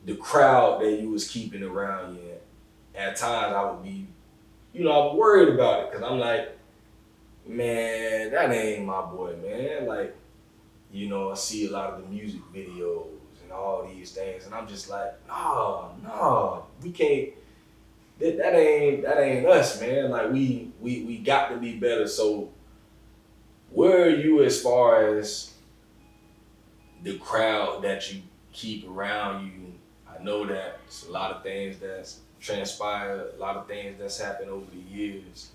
the crowd that you was keeping around you. At times I would be, you know, I'm worried about it because I'm like, man, that ain't my boy, man. Like, you know, I see a lot of the music videos and all these things, and I'm just like, no, we can't. That ain't us, man. Like we got to be better. So, where are you as far as the crowd that you keep around you? I know that it's a lot of things that's transpired, a lot of things that's happened over the years.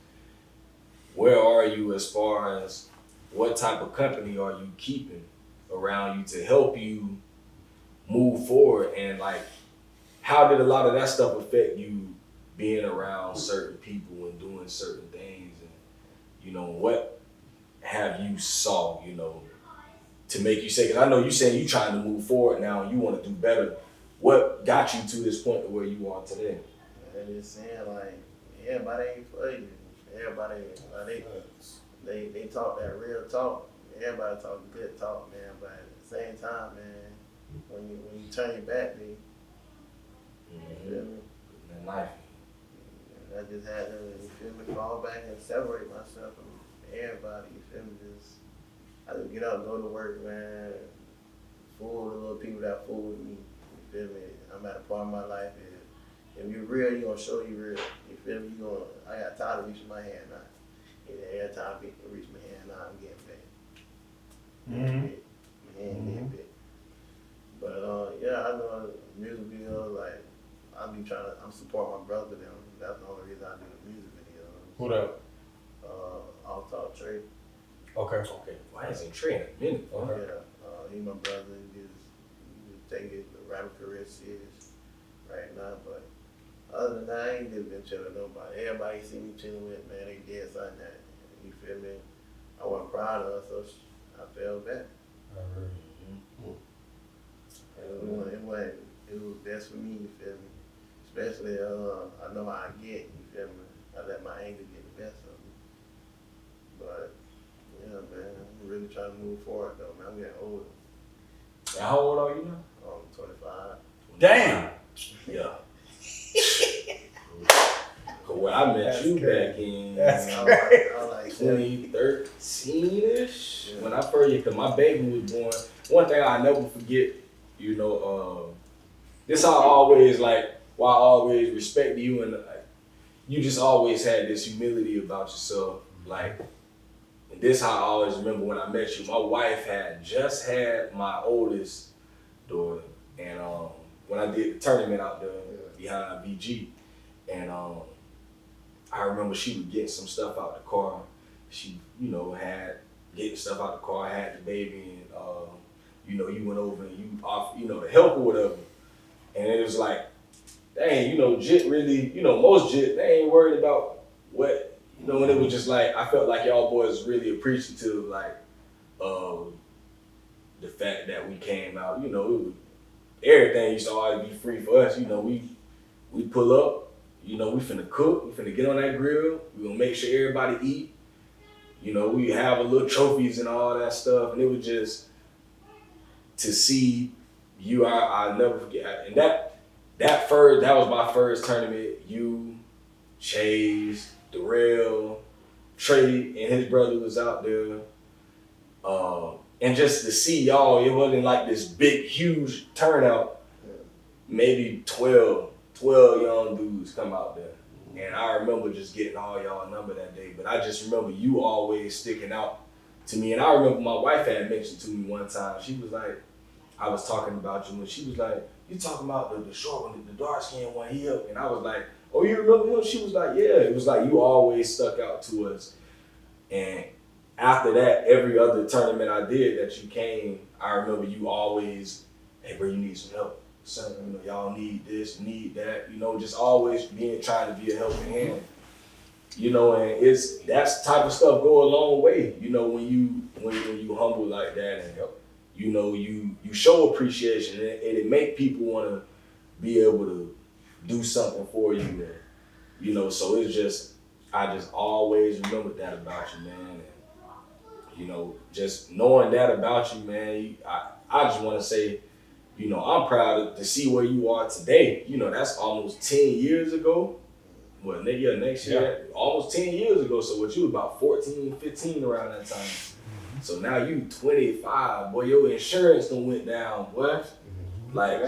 Where are you as far as what type of company are you keeping around you to help you move forward? And like, how did a lot of that stuff affect you being around certain people and doing certain things? And, you know, what have you saw, you know, to make you say, because I know you saying you trying to move forward now and you want to do better. What got you to this point to where you are today? I'm just saying, like, everybody ain't for you. Everybody, like, they talk that real talk. Everybody talk good talk, man. But at the same time, man, when you turn your back, man, you feel me? That knife. And I just had to, you feel me, fall back and separate myself from everybody. You feel me? I just get up and go to work, man. Fool the little people that fool with me. You feel me? I'm at a part of my life. If you're real, you gonna show you real. You feel me? I got tired of reaching my hand now. Every time I reach my hand now, I'm getting big. My hand getting big. But yeah, I know music videos, like, I'm supporting my brother them. That's the only reason I do the music videos. Who that? I'll talk Trey. Okay. Why isn't Trey in a minute? Yeah, he my brother. He just take his rapper career serious right now, but Other than that, I ain't just been chilling with nobody. Everybody you see me chilling with, man, they dead something that. You feel me? I wasn't proud of her, so I felt bad. It was best for me, you feel me? Especially, I know how I get, you feel me? I let my anger get the best of me. But, yeah, man, I'm really trying to move forward, though, man. I'm getting older. And how old are you now? I'm 25. Damn. Yeah. When I met you back in I was like 2013-ish, Yeah. when I first, because my baby was born, one thing I never forget, you know, this I always like, why I always respect you, and like, you just always had this humility about yourself. Like, and this how I always remember when I met you. My wife had just had my oldest daughter, and when I did the tournament out there behind VG, and I remember she was getting some stuff out the car. She, you know, had getting stuff out the car, had the baby, and you know, you went over and you offered, you know, to help or whatever. And it was like, dang, you know, Jit really, you know, most Jit, they ain't worried about what, you know, and it was just like, I felt like y'all boys really appreciative, like, the fact that we came out, you know, it was, everything used to always be free for us, you know, we pull up, you know, we finna cook, we finna get on that grill, we gonna make sure everybody eat, you know, we have a little trophies and all that stuff, and it was just, to see you, I'll never forget, and that was my first tournament. You, Chase, Darrell, Trey, and his brother was out there, and just to see y'all, it wasn't like this big, huge turnout. Maybe 12 young dudes come out there, and I remember just getting all y'all number that day. But I just remember you always sticking out to me, and I remember my wife had mentioned to me one time. She was like, I was talking about you, and she was like, you talking about the short one, the dark skinned one, he up. And I was like, oh, you remember him? She was like, yeah. It was like you always stuck out to us. And after that, every other tournament I did that you came, I remember you always, hey bro, you need some help. Son, you know, y'all need this, need that, you know, just always trying to be a helping hand. You know, and that's type of stuff go a long way, you know, when you humble like that, and you know, you show appreciation, and it make people want to be able to do something for you, and, you know, so it's just, I just always remember that about you, man, and, you know, just knowing that about you, man, I just want to say, you know, I'm proud to see where you are today. You know, that's almost 10 years ago. Well, next year, almost 10 years ago. So what, you was about 14, 15 around that time. So now you 25, boy, your insurance done went down, boy. Like,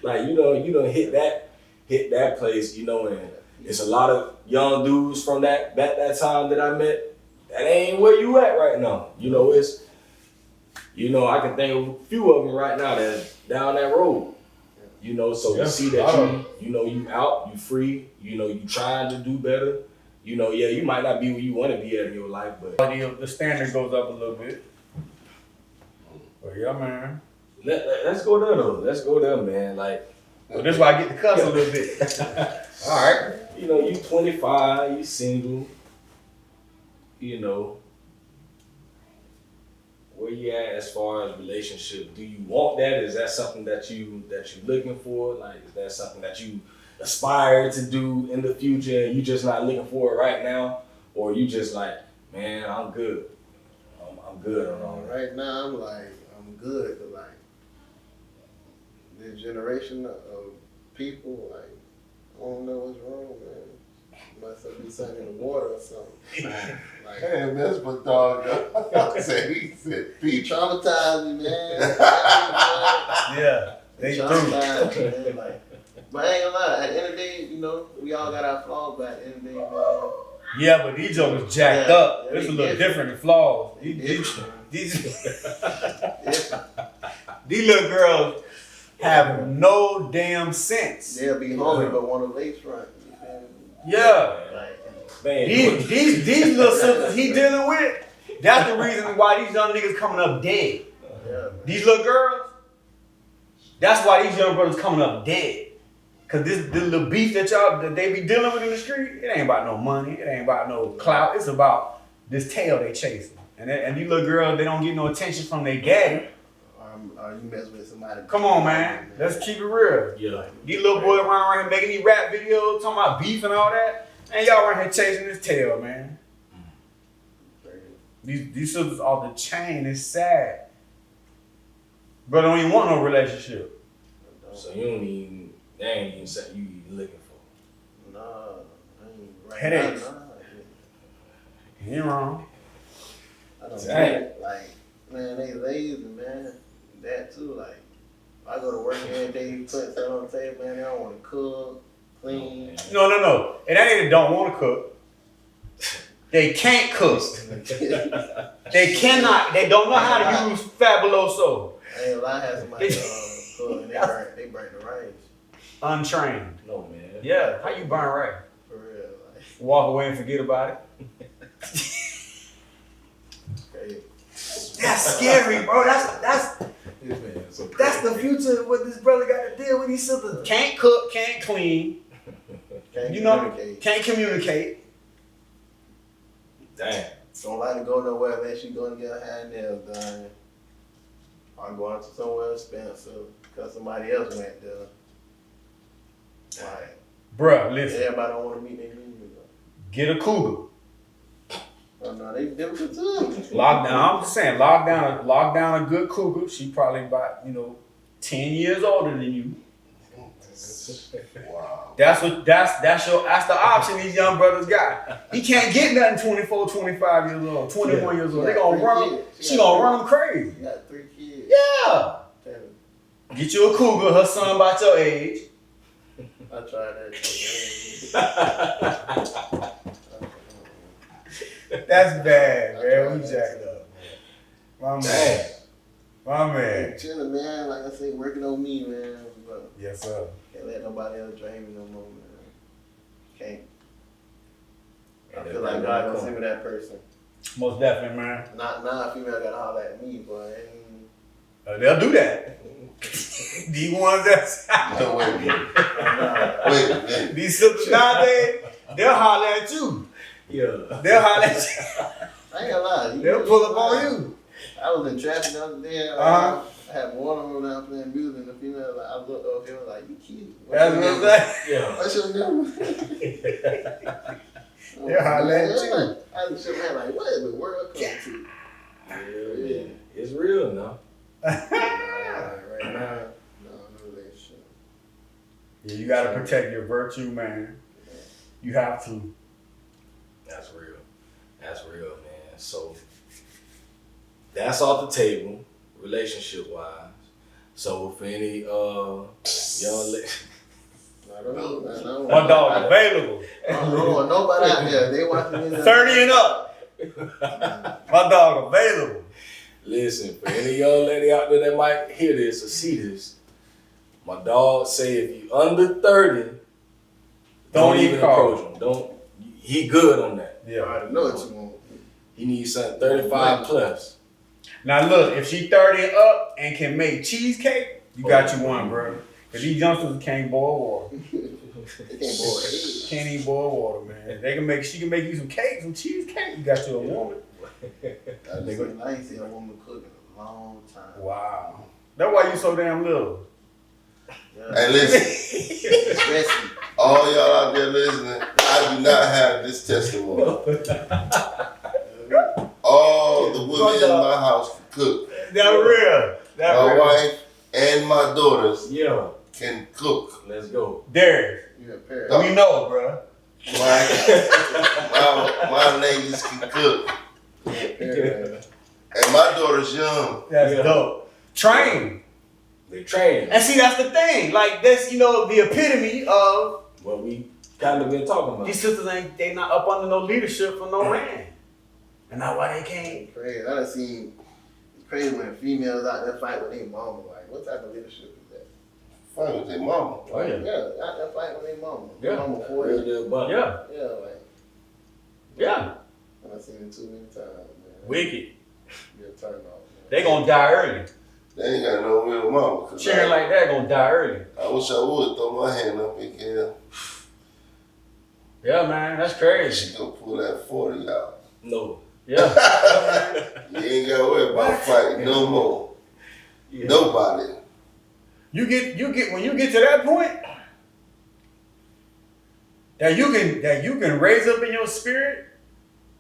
like, you know, hit that place, you know, and it's a lot of young dudes from that time that I met. That ain't where you at right now. You know, it's, you know, I can think of a few of them right now that's down that road. You know, so to see that you know, you out, you free, you know, you trying to do better. You know, yeah, you might not be where you want to be at in your life, but The standard goes up a little bit. But yeah, man. Let's go there though. Let's go there, man. Like, Well, this is why I get to cuss a little bit. All right. You know, you 25, you single. You know, where you at as far as relationship? Do you want that? Is that something that you looking for? Like, is that something that you aspire to do in the future and you just not looking for it right now? Or you just like, man, I'm good. I'm good on all that. Right now, I'm good, but like, this generation of people, like, I don't know what's wrong, man. Must have been something in the water or something. Like, Hey, that's my dog. He said, he traumatized me, man. Yeah. They do. Traumatized me, man. Like, but I ain't gonna lie, at the end of the day, you know, we all got our flaws, but at the end of the day, man. Yeah, but these jokers jacked up. It's a little different than flaws. These little girls have no damn sense. They'll be hungry but want a lace front. Yeah. Man, These little sisters he dealing with, that's the reason why these young niggas coming up dead. Yeah. These little girls, that's why these young brothers coming up dead. Cause this little beef that they be dealing with in the street, it ain't about no money, it ain't about no clout. It's about this tail they chasing. And these little girls, they don't get no attention from their daddy. Or you mess with somebody. Come on, man. Let's keep it real. Yeah. These little boys running around here making these rap videos, talking about beef and all that. And y'all around here chasing this tail, man. These sisters off the chain. It's sad. Brother don't even want no relationship. So you don't even, that ain't even something you even looking for. Nah, I ain't right. Headaches. Nah. You ain't wrong. I don't Dang. get it. Like, man, they lazy, man. That too, like, I go to work every day, put something on the table, man, they don't want to cook, clean. No. It ain't they don't want to cook. They can't cook. They cannot. They don't know how to use Fabuloso. I ain't lie, I had somebody cook and they burn the rice. Untrained. No, man. Yeah. How you burn right? For real, like, Walk away and forget about it. crazy. That's scary, bro. That's This man is so That's the future of what this brother got to deal with. These sisters can't cook, can't clean, Can't you know, communicate. can't communicate. Damn. Don't like to go nowhere unless you going to get her hair and nails done. Or going to somewhere expensive because somebody else went there. Like, Bruh, listen, everybody don't want to meet their new. get a cougar. Oh no, they different too. Lock down. I'm just saying, lock down a good cougar. She probably about 10 years older than you. Wow. That's the option these young brothers got. He can't get nothing 24, 25 years old, 21 years old. They gonna run him. She gonna run him crazy. You got 3 kids. Yeah. Get you a cougar. Her son about your age. I tried that shit. That's bad, man. We jacked up. My man. Damn. My man. Chilling, man. Like I said, working on me, man. But Yes, sir. can't let nobody else drain me no more, man. Can't. I And feel that like man God come. gonna send me that person. Most definitely, man. Not now. A female gotta holler at me, boy. They'll do that. These ones that's No, wait a minute. Wait a minute. these sisters nowadays, they'll holler at you. Yeah. They'll holler at you. I ain't gonna lie. They'll pull up on you. I was in traffic the other day. Uh-huh. I had one of them down playing music, and the female, like, I looked over here, like, you cute. That's what I'm saying. Yeah. What's your name? They'll holler at you. I was shook my head like, what is the world come to? Yeah. It's real now. Right now, no relationship. Yeah, you gotta protect your virtue, man. You have to. That's real. That's real, man. So that's off the table, relationship wise. So for any young ladies, I don't know. My dog available. I don't want nobody out there. They watching me. 30 and up. My dog available. listen, for any young lady out there that might hear this or see this, my dog say if you under 30, don't even approach him. Don't. He good on that. I already know what you want. He needs something 35 plus. Now look, if she 30 and up and can make cheesecake, you got you one, bro. But these youngsters can't boil water. They can't boil eggs. Can't even boil water, man. She can make you some cake, some cheesecake. You got you a woman. I ain't seen a woman cook in a long time. Wow. That's why you so damn little. Yeah. Hey, listen, Especially. all y'all out there listening, I do not have this testimony. All the women in my house can cook. That's real. My wife and my daughters Yeah, can cook. let's go. Darius, You a pair. we know, bro. My ladies can cook. You a pair. And my daughter's young. That's Yeah. dope. Train. They train. And see, that's the thing. Like, that's, the epitome of What we kind of been talking about. these sisters they not up under no leadership from no man. And that's why they can't. Crazy. I done seen it's crazy when females out there fight with their mama. Like, what type of leadership is that? Fight with their mama. Oh, yeah. Yeah, out there fighting with their mama. Yeah. Mama 40. Real deal bump. Yeah. Yeah, like, Yeah. I done seen it too many times, man. Wicked. Be a turn off, man. They gonna die early. They ain't got no real mama. Cheering like that gonna die early. I wish I would throw my hand up again. Yeah, man, that's crazy. She gonna pull that 40 out. No. Yeah. You ain't gotta worry about fighting no more. Yeah. Nobody. You get when you get to that point that you can raise up in your spirit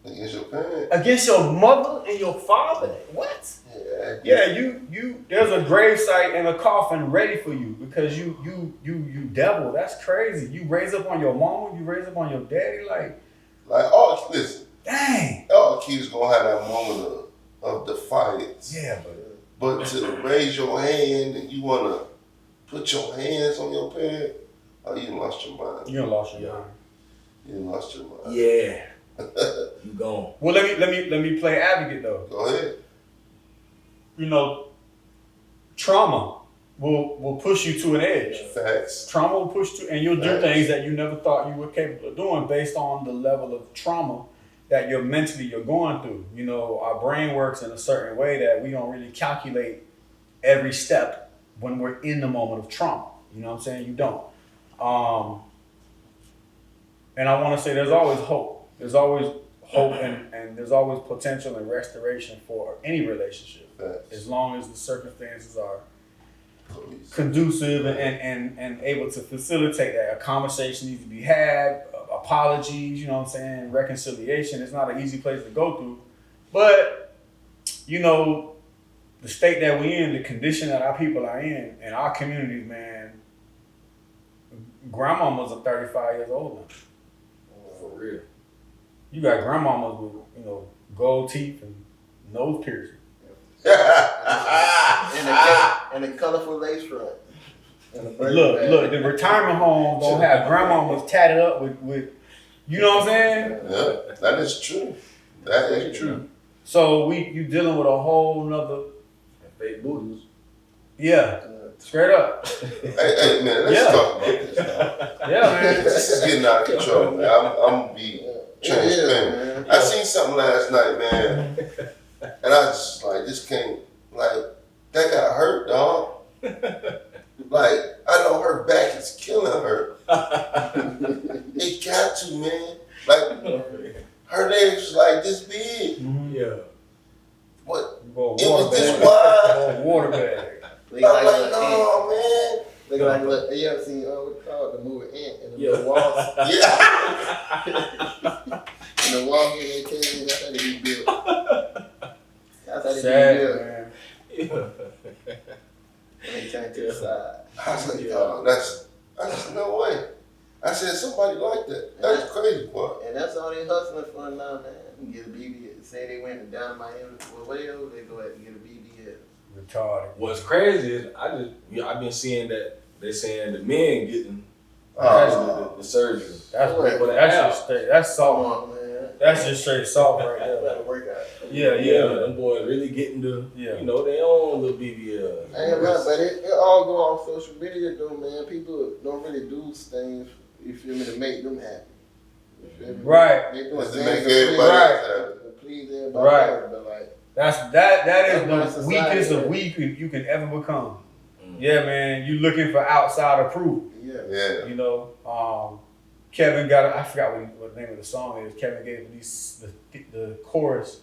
Against your parents. against your mother and your father. What? Yeah, you there's a gravesite and a coffin ready for you because you devil. That's crazy. You raise up on your mama, you raise up on your daddy, like Listen. dang. All kids gonna have that moment of defiance. Yeah, But to raise your hand and you wanna put your hands on your parent, oh, you done lost your mind. you done lost your mind. You done lost your mind. Yeah. You gone. Well, let me play advocate though. Go ahead. You know, trauma will push you to an edge. Facts. Trauma will push you, and you'll do Facts. things that you never thought you were capable of doing based on the level of trauma that you're going through. You know, our brain works in a certain way that we don't really calculate every step when we're in the moment of trauma. You know what I'm saying? You don't. And I want to say there's always hope. There's always hope and there's always potential and restoration for any relationship. Facts. As long as the circumstances are Please. conducive and able to facilitate that. A conversation needs to be had, apologies, you know what I'm saying, reconciliation. It's not an easy place to go through. But, you know, the state that we're in, the condition that our people are in our communities, man, grandmamas are 35 years old now. For real. You got grandmamas with, you know, gold teeth and nose piercing. and a colorful lace front. And a burger bag. Look, the retirement homes don't have grandmamas tatted up with, you know what I'm saying? Yeah, that is true. That is true. So you dealing with a whole nother, Fake booties. yeah, straight up. Hey, man, let's talk about this now. Yeah, man. This is getting out of control, man. I'm gonna be transparent. I seen something last night, man, and I just like, this can't, like, that got hurt, dog. Like, I know her back is killing her. It got to, man. Like, her legs was like this big. Mm-hmm. Yeah. What? You go It was this bag. wide. Go water bag. Look I'm like like, no, man. Look like look. You ever seen what we call it, the movie Ant in the Yeah. little walls? Yeah. In the wall here, they tell you that's how they be built. That's how they Sad, be built. man. Yeah. And they turn to the side. I was like, dog, I said, no way. I said, somebody like that. That's the crazy part. And that's all they hustling for now, man. You get a BBS. Say they went to down Miami, well, whatever, they go ahead and get a BBS. Retarded. What's crazy is I've been seeing that they're saying the men getting the surgery. That's salt. Come on, man. That's just straight salt right You there. gotta work out. Yeah. Them boys really getting you know, their own little BBL. I ain't right, but it all go off social media though, man. People don't really do things, you feel me, to make them happy. You feel me? Right. They doing Just to things make to please- everybody Right. happy. to please everybody, Right. else, but like, That is Everybody's the society, weakest of man. weak you can ever become. Mm. Yeah, man. You looking for outside approval. yeah. Yeah. You know, Kevin got I forgot what the name of the song is. Kevin gave the chorus.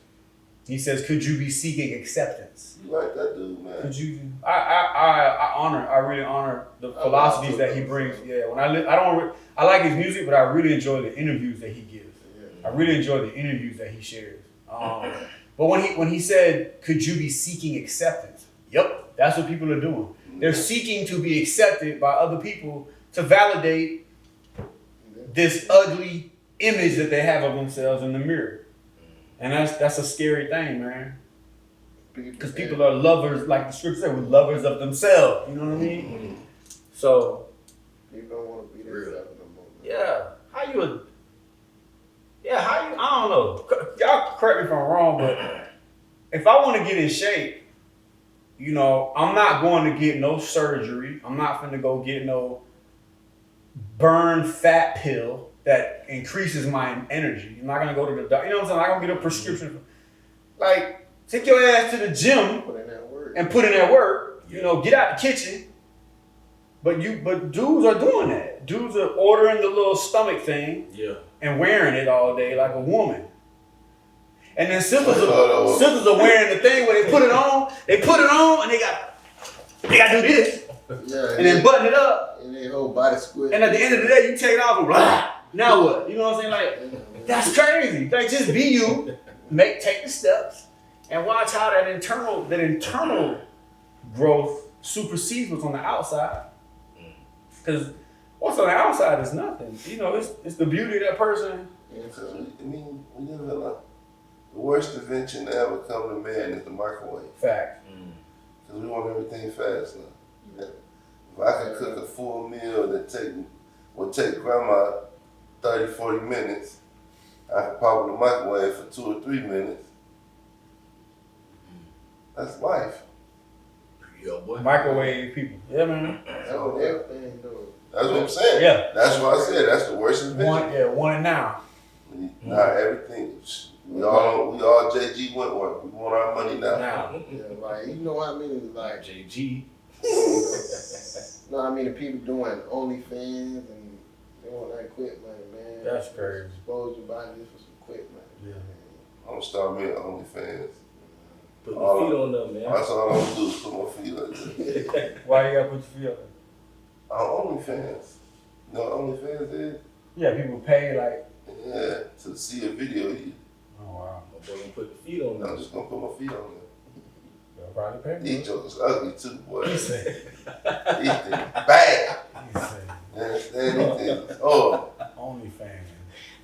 He says, "Could you be seeking acceptance?" You like that dude, man. Could you? I really honor the philosophies that he brings. Yeah, when I like his music, but I really enjoy the interviews that he gives. I really enjoy the interviews that he shares. But when he said, "Could you be seeking acceptance?" Yep, that's what people are doing. They're seeking to be accepted by other people to validate this ugly image that they have of themselves in the mirror. And that's a scary thing, man. Because people are lovers, like the scripture said, we're lovers of themselves. You know what I mean? So, People don't want to be themselves no more. yeah. I don't know. Y'all correct me if I'm wrong, but if I want to get in shape, you know, I'm not going to get no surgery. I'm not finna go get no burn fat pill that increases my energy. I'm not gonna go to the doctor. You know what I'm saying? I'm not gonna get a prescription. Like, take your ass to the gym Put in that work. and put in that work, you know, get out the kitchen. But dudes are doing that. Dudes are ordering the little stomach thing and wearing it all day like a woman. And then sisters are wearing the thing where they put it on and they gotta do this. Yeah, and then button it up. And then whole body squid. And at the end of the day, you take it off and blah. Now what? You know what I'm saying? Like, that's crazy. Like, just be you, take the steps, and watch how that internal growth supersedes what's on the outside. Because what's on the outside is nothing. You know, it's the beauty of that person. Yeah, because I mean, we live in the worst invention to ever come to man is the microwave. Fact. Because we want everything fast now. Yeah. If I could cook a full meal that would take grandma 30, 40 minutes, I could pop in the microwave for 2 or 3 minutes. That's life. Yeah, boy. Microwave people. Yeah, man. That's what everything do. That's what I'm saying. Yeah. That's what I said. That's the worst invention. One and now. Not everything. We all JG Wentworth. We want our money now. Yeah, like, you know what I mean? Like, JG. No, I mean the people doing OnlyFans and they want that quick money, man. That's crazy. Expose your body just for some quick money. Yeah. I'm gonna start me at OnlyFans. Put your feet on them, man. That's all I'm gonna do is put my feet on it. Why you gotta put your feet up? OnlyFans. You know what OnlyFans is? Yeah, people pay like. Yeah, to see a video of you. Oh wow. My boy gonna put the feet on I'm them. just gonna put my feet on They'll probably pay. there. These jokers ugly too, boy. He These said. things bad. He said. You understand? These things. Oh. OnlyFans.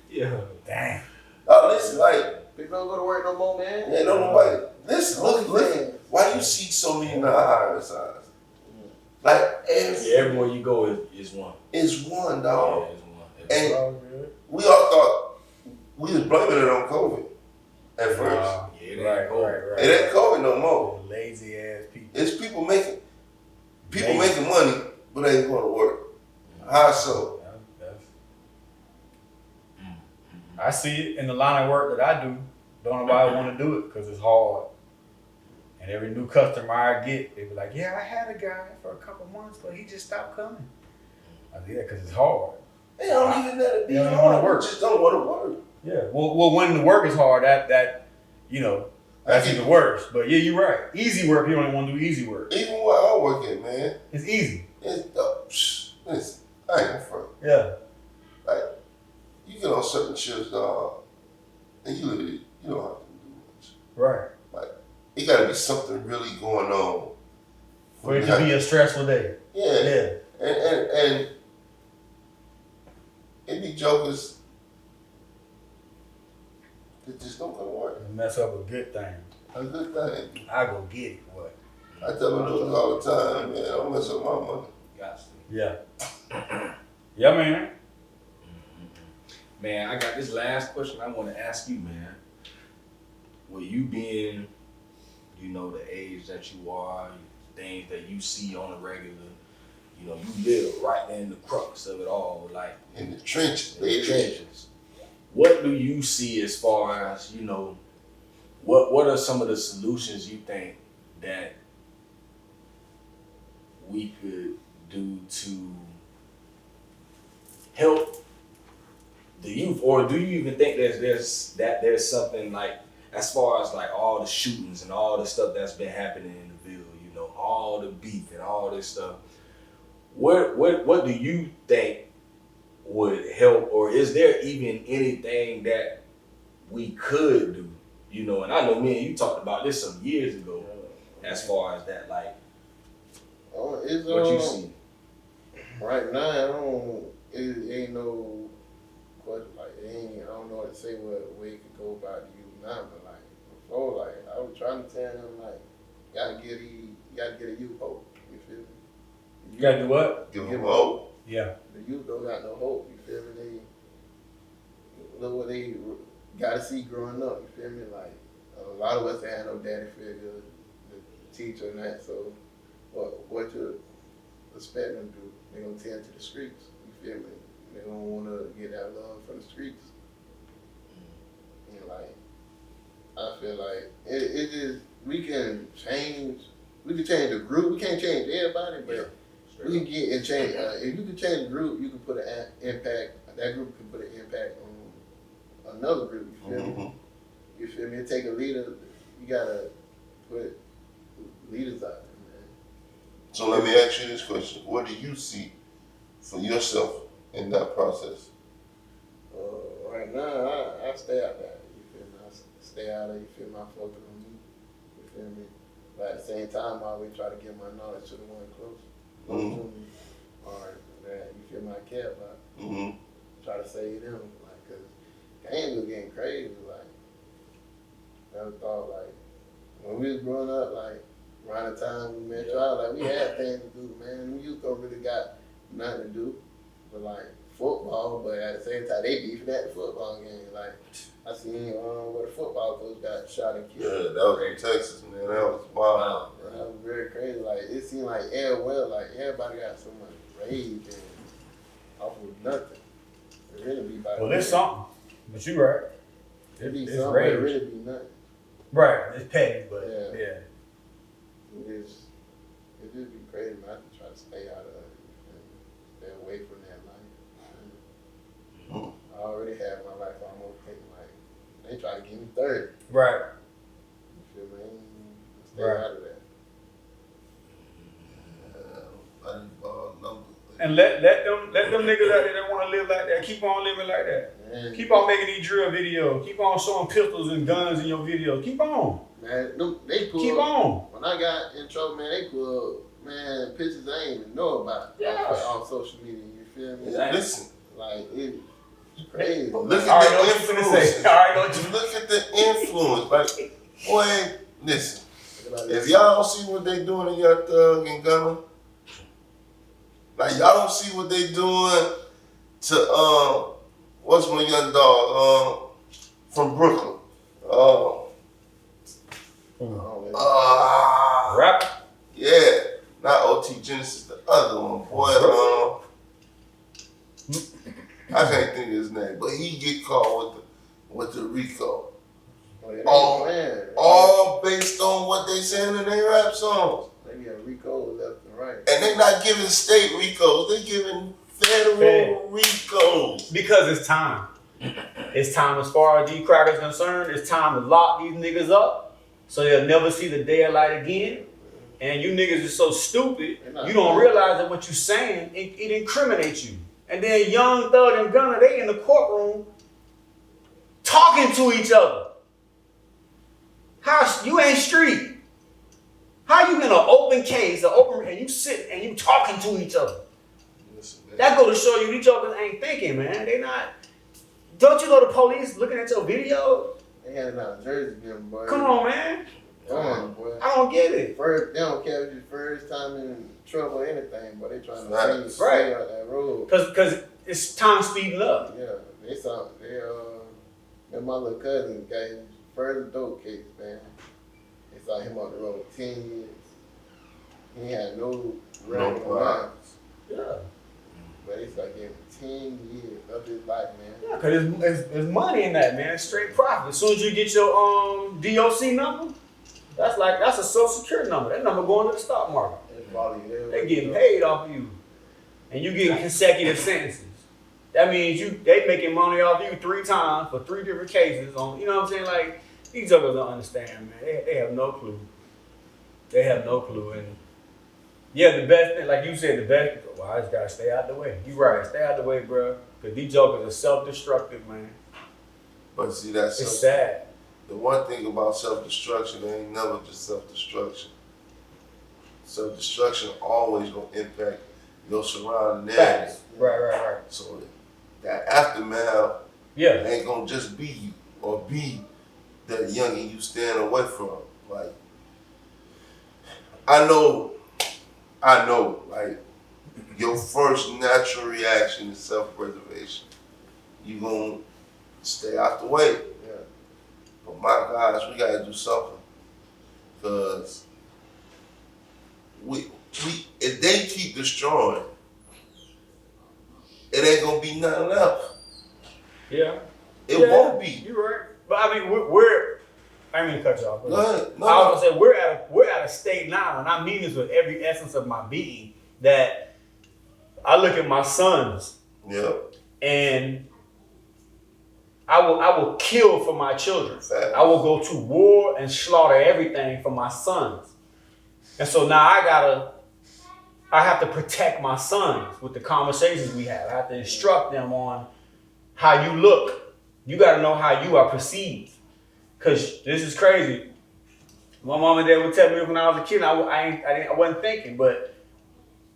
Yeah. Damn. Oh, listen, like, People don't go to work no more, man. yeah, no nobody. Listen, look. Why you see so many non-hiring signs? Like, Everywhere you go is one. it's one, Yeah, dog. it's one. And All good. we all thought we was blaming it on COVID at first. Yeah, it ain't cold. Right. It ain't COVID no more. Lazy ass people. It's people making money, but they ain't going to work. How so? I see it in the line of work that I do. Don't know why I want to do it because it's hard. And every new customer I get, they be like, "Yeah, I had a guy for a couple months, but he just stopped coming." I said, "Yeah, because it's hard." They don't even let it be They don't hard. wanna work. They just don't want to work. Yeah. Well, when the work is hard, that you know, that's even worse. But yeah, you're right. Easy work, you don't want to do easy work. Even where I work at, man, It's easy. listen, I ain't gonna front. Yeah. Like, you get on certain shifts, dog, and you don't have to do much. Right. It got to be something really going on. For it to be a stressful day. Yeah. Yeah. And it be jokers that just don't go to work. Mess up a good thing. A good thing. I go get it. What? I tell my jokers all the time, man, don't mess up my money. Got to. Yeah. Yeah, man. Man, I got this last question I want to ask you, man. With you being, you know, the age that you are, things that you see on a regular, you know, you live right there in the crux of it all, like In the trenches, in the baby. trenches. What do you see as far as, you know, what are some of the solutions you think that we could do to help the youth, or do you even think there's something like, as far as like all the shootings and all the stuff that's been happening in the Ville, you know, all the beef and all this stuff, what do you think would help, or is there even anything that we could do, you know? And I know me and you talked about this some years ago, as far as that, like, It's what you see. right now. It ain't no question. Like, I don't know what to say. What way it could go about you now, but like before, like I was trying to tell him, like, you gotta get a youth hope. You feel me? You gotta do what? Give them hope. Yeah. The youth don't got no hope. You feel me? They look what they gotta see growing up. You feel me? Like a lot of us had no daddy figure, the teacher and that. So what you expect them to do? They gonna tend to the streets. You feel me? They don't want to get that love from the streets. And like, I feel like it just, we can change we can change the group. We can't change everybody, but we can get and change. If you can change the group, you can put an impact. That group can put an impact on another group. You feel me? You feel me? Take a leader. You gotta put leaders out there, man. So let me ask you this question: what do you see for yourself in that process? Right now, I stay out there. You feel me? I stay out there. You feel me? I focus on me. You feel me? But at the same time, I always try to give my knowledge to the one close to me, or that you feel me? I care about. Try to save them, like, cause Gainesville getting crazy. Like, never thought, like, when we was growing up, like around the time we met y'all, like we had things to do, man. We youth don't really got nothing to do, but like football. But at the same time, they beefing at the football game. Like I seen where the football coach got shot and killed. Yeah, that was in Texas, man. That was wild. That was very crazy. Like it seemed like like everybody got so much rage and off of nothing. It really be about. Well, there's something, but you right. It be It's something. rage. It really be nothing. Right, it's petty, but Yeah. yeah. It just be crazy, man. I have to try to stay out of it and stay away from that life. I already have my life almost taken. Like they try to give me 30. Right. You feel me? Stay Right. out of that. And let them niggas out there that want to live like that keep on living like that. Man, Keep on making these drill videos. Keep on showing pistols and guns in your videos. Keep on. man, they pull. Keep on. When I got in trouble, man, they pull pictures I ain't even know about. Yeah. On social media. You feel me? Listen, Like it's crazy. look I at already the know what you finna influence. say. I already know what you Look at the influence. Like, boy, listen. If y'all don't see what they doing in your thug and gunner, like y'all don't see what they doing to what's my young dog from Brooklyn? Rap. Yeah, not OT Genesis, the other one, boy. I can't think of his name, but he get caught with the RICO. All based on what they saying in their rap songs. They get RICO left and right. And they not giving state RICOs, they giving federal RICOs. Because it's time. It's time as far as these crackers concerned. It's time to lock these niggas up so they'll never see the daylight again. And you niggas is so stupid, you don't realize that what you saying, it incriminates you. And then Young Thug and Gunner, they in the courtroom talking to each other. How you ain't street? How you in an open case, and you sit and you talking to each other? Listen, That go to show you these jokers ain't thinking, man. They not. Don't you know the police looking at your video? They handing out jerseys, them boy. Come on, man. Come on, boy. I don't get it. They don't care if it's first time in trouble or anything, but they trying to stay Right. out that road. Cause it's time speeding up. Yeah, my little cousin got his first dope case, man. They saw him on the road 10 years. He had no record of Yeah. but they started giving him 10 years of his life, man. Yeah, cause there's money in that, man. It's straight profit. As soon as you get your DOC number, that's a social security number. That number going to the stock market. They getting paid off of you, and you getting consecutive sentences. That means they making money off you 3 times for 3 different cases. On you know what I'm saying? Like these others don't understand, man. They have no clue. They have no clue. And yeah, the best thing, like you said, the best. Well, I just gotta stay out the way. You right, stay out the way, bro. Cause these jokers are self-destructive, man. but see, that's It's sad. the one thing about self-destruction, it ain't never just self-destruction. Self-destruction always gonna impact your surrounding area. Facts. Right. So that aftermath Yeah. ain't gonna just be you or be that youngin' you stand away from. Like, I know, like, your first natural reaction is self-preservation. You gonna stay out the way. Yeah. But my gosh, we gotta do something. Cause we if they keep destroying, it ain't gonna be nothing left. Yeah. It won't be. You're right. But I mean, I didn't mean to cut you off. Go ahead. No, I was gonna say we're at a state now, and I mean this with every essence of my being, that I look at my sons, and I will kill for my children. I will go to war and slaughter everything for my sons. And so now I have to protect my sons with the conversations we have. I have to instruct them on how you look. You got to know how you are perceived. Because this is crazy. My mom and dad would tell me when I was a kid, I wasn't thinking, but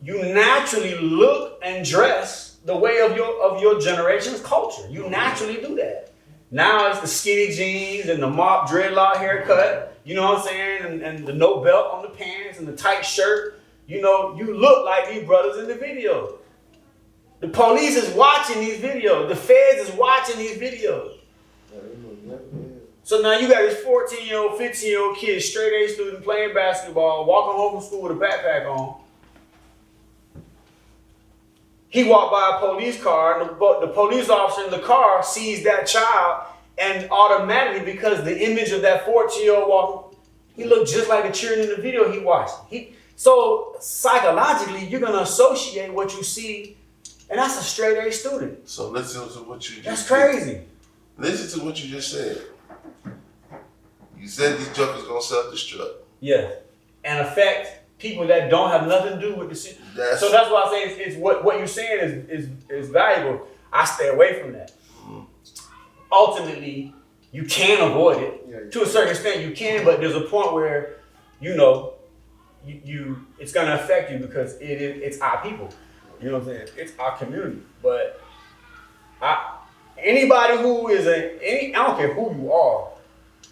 you naturally look and dress the way of your generation's culture. You naturally do that. Now it's the skinny jeans and the mop dreadlock haircut, you know what I'm saying? And the no belt on the pants and the tight shirt. You know, you look like these brothers in the video. The police is watching these videos. The feds is watching these videos. So now you got this 14-year-old, 15-year-old kid, straight A student, playing basketball, walking home from school with a backpack on. He walked by a police car, and the police officer in the car sees that child, and automatically, because the image of that 14-year-old walking, he looked just like the children in the video he watched. So psychologically, you're going to associate what you see, and that's a straight A student. So listen to what you just That's crazy. Listen to what you just said. You said these jokers gonna self-destruct. Yeah, and affect people that don't have nothing to do with the shit. So that's why I say it's what you're saying is valuable. I stay away from that. Mm-hmm. Ultimately, you can avoid it. Yeah, to a certain extent, you can, but there's a point where, you know, you it's gonna affect you because it's our people. You know what I'm saying? It's our community. But anybody who is I don't care who you are,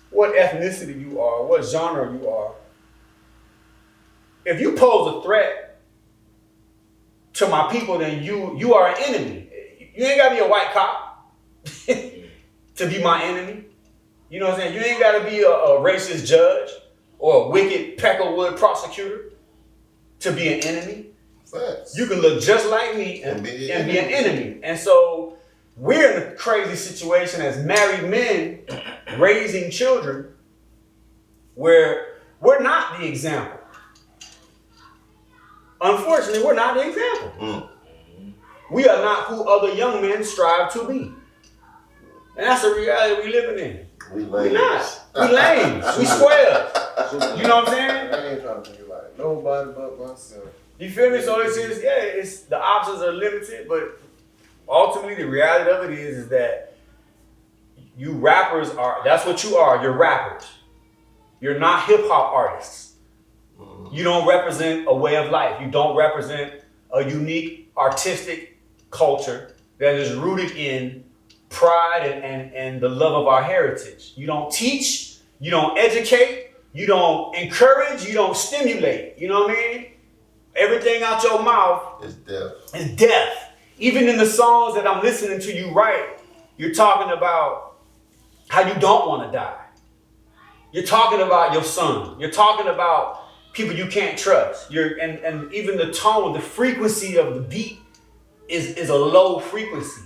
what ethnicity you are, what genre you are, if you pose a threat to my people, then you are an enemy. You ain't gotta be a white cop to be my enemy. You know what I'm saying? You ain't gotta be a racist judge or a wicked Peckerwood prosecutor to be an enemy. Facts. You can look just like me and be an enemy. And so we're in a crazy situation as married men raising children where we're not the example. Unfortunately, we're not the example. Mm. We are not who other young men strive to be. And that's the reality we living in. We're not. We lames. We squares. You know what I'm saying? I ain't trying to think like nobody but myself. You feel me? So it's the options are limited, but ultimately the reality of it is that you rappers that's what you are. You're rappers. You're not hip hop artists. You don't represent a way of life. You don't represent a unique artistic culture that is rooted in pride and the love of our heritage. You don't teach, you don't educate, you don't encourage, you don't stimulate. You know what I mean? Everything out your mouth is death. Is death. Even in the songs that I'm listening to you write, you're talking about how you don't want to die. You're talking about your son. You're talking about people you can't trust. And even the tone, the frequency of the beat is a low frequency.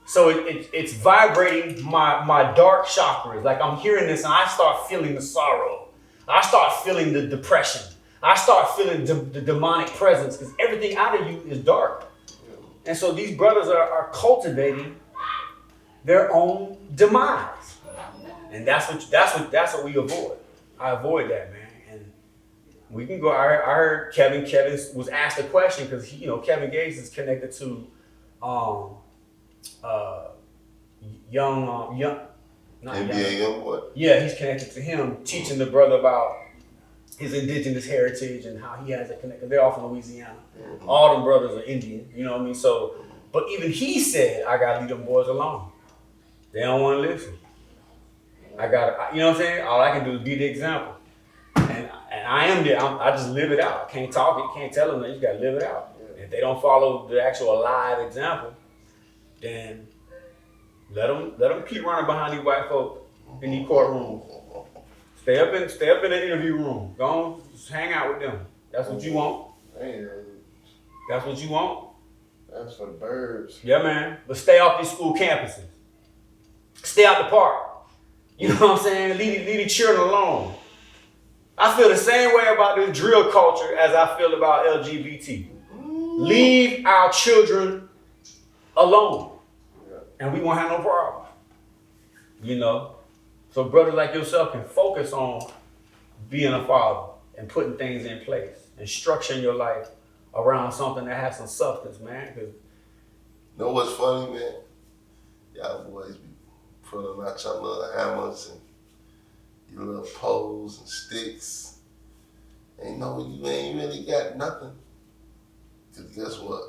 So it's vibrating my dark chakras. Like I'm hearing this and I start feeling the sorrow. I start feeling the depression. I start feeling the demonic presence because everything out of you is dark. And so these brothers are cultivating their own demise. And that's what we avoid. I avoid that, man. And we can go. I heard Kevin was asked a question because Kevin Gates is connected to NBA young boy. Yeah, he's connected to him, teaching the brother about his indigenous heritage and how he has a connection. They're all from Louisiana. Mm-hmm. All them brothers are Indian. You know what I mean? So, but even he said, I gotta leave them boys alone. They don't want to listen. You know what I'm saying? All I can do is be the example. And I am there. I just live it out. I can't talk it. Can't tell them that. You just gotta live it out. Yeah. If they don't follow the actual live example, then let them keep running behind these white folk in these courtrooms. Stay up in the interview room. Go on, just hang out with them. That's what you want. That's what you want. That's for the birds. Yeah, man. But stay off these school campuses. Stay out the park. You know what I'm saying? Leave the children alone. I feel the same way about this drill culture as I feel about LGBT. Leave our children alone, and we won't have no problem. You know? So brothers like yourself can focus on being a father and putting things in place and structuring your life around something that has some substance, man. You know what's funny, man? Y'all boys be pulling out your little hammers and your little poles and sticks. Ain't no, you ain't really got nothing. Cause guess what?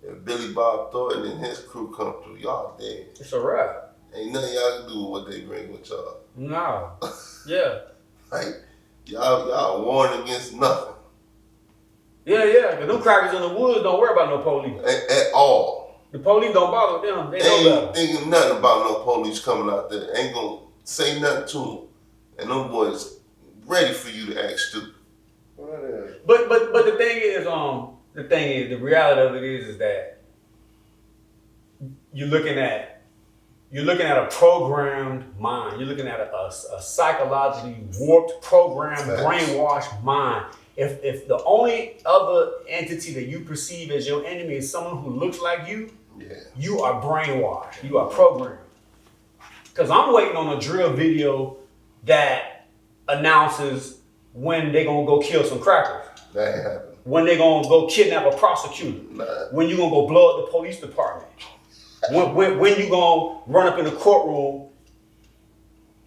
If Billy Bob Thornton and his crew come through, y'all dead. It's a wrap. Ain't nothing y'all can do with what they bring with y'all. No. Yeah. Like, y'all warned against nothing. Yeah, because them crackers in the woods don't worry about no police. At all. The police don't bother them. They know ain't better. thinking nothing about no police coming out there. Ain't gonna say nothing to them. And them boys ready for you to act stupid. But the thing is, the reality of it is that you're looking at a programmed mind. You're looking at a psychologically warped, programmed, brainwashed mind. If the only other entity that you perceive as your enemy is someone who looks like you, you are brainwashed. You are programmed. Because I'm waiting on a drill video that announces when they're going to go kill some crackers. That ain't happening. When they're going to go kidnap a prosecutor. Nah. When you're going to go blow up the police department. when you going to run up in the courtroom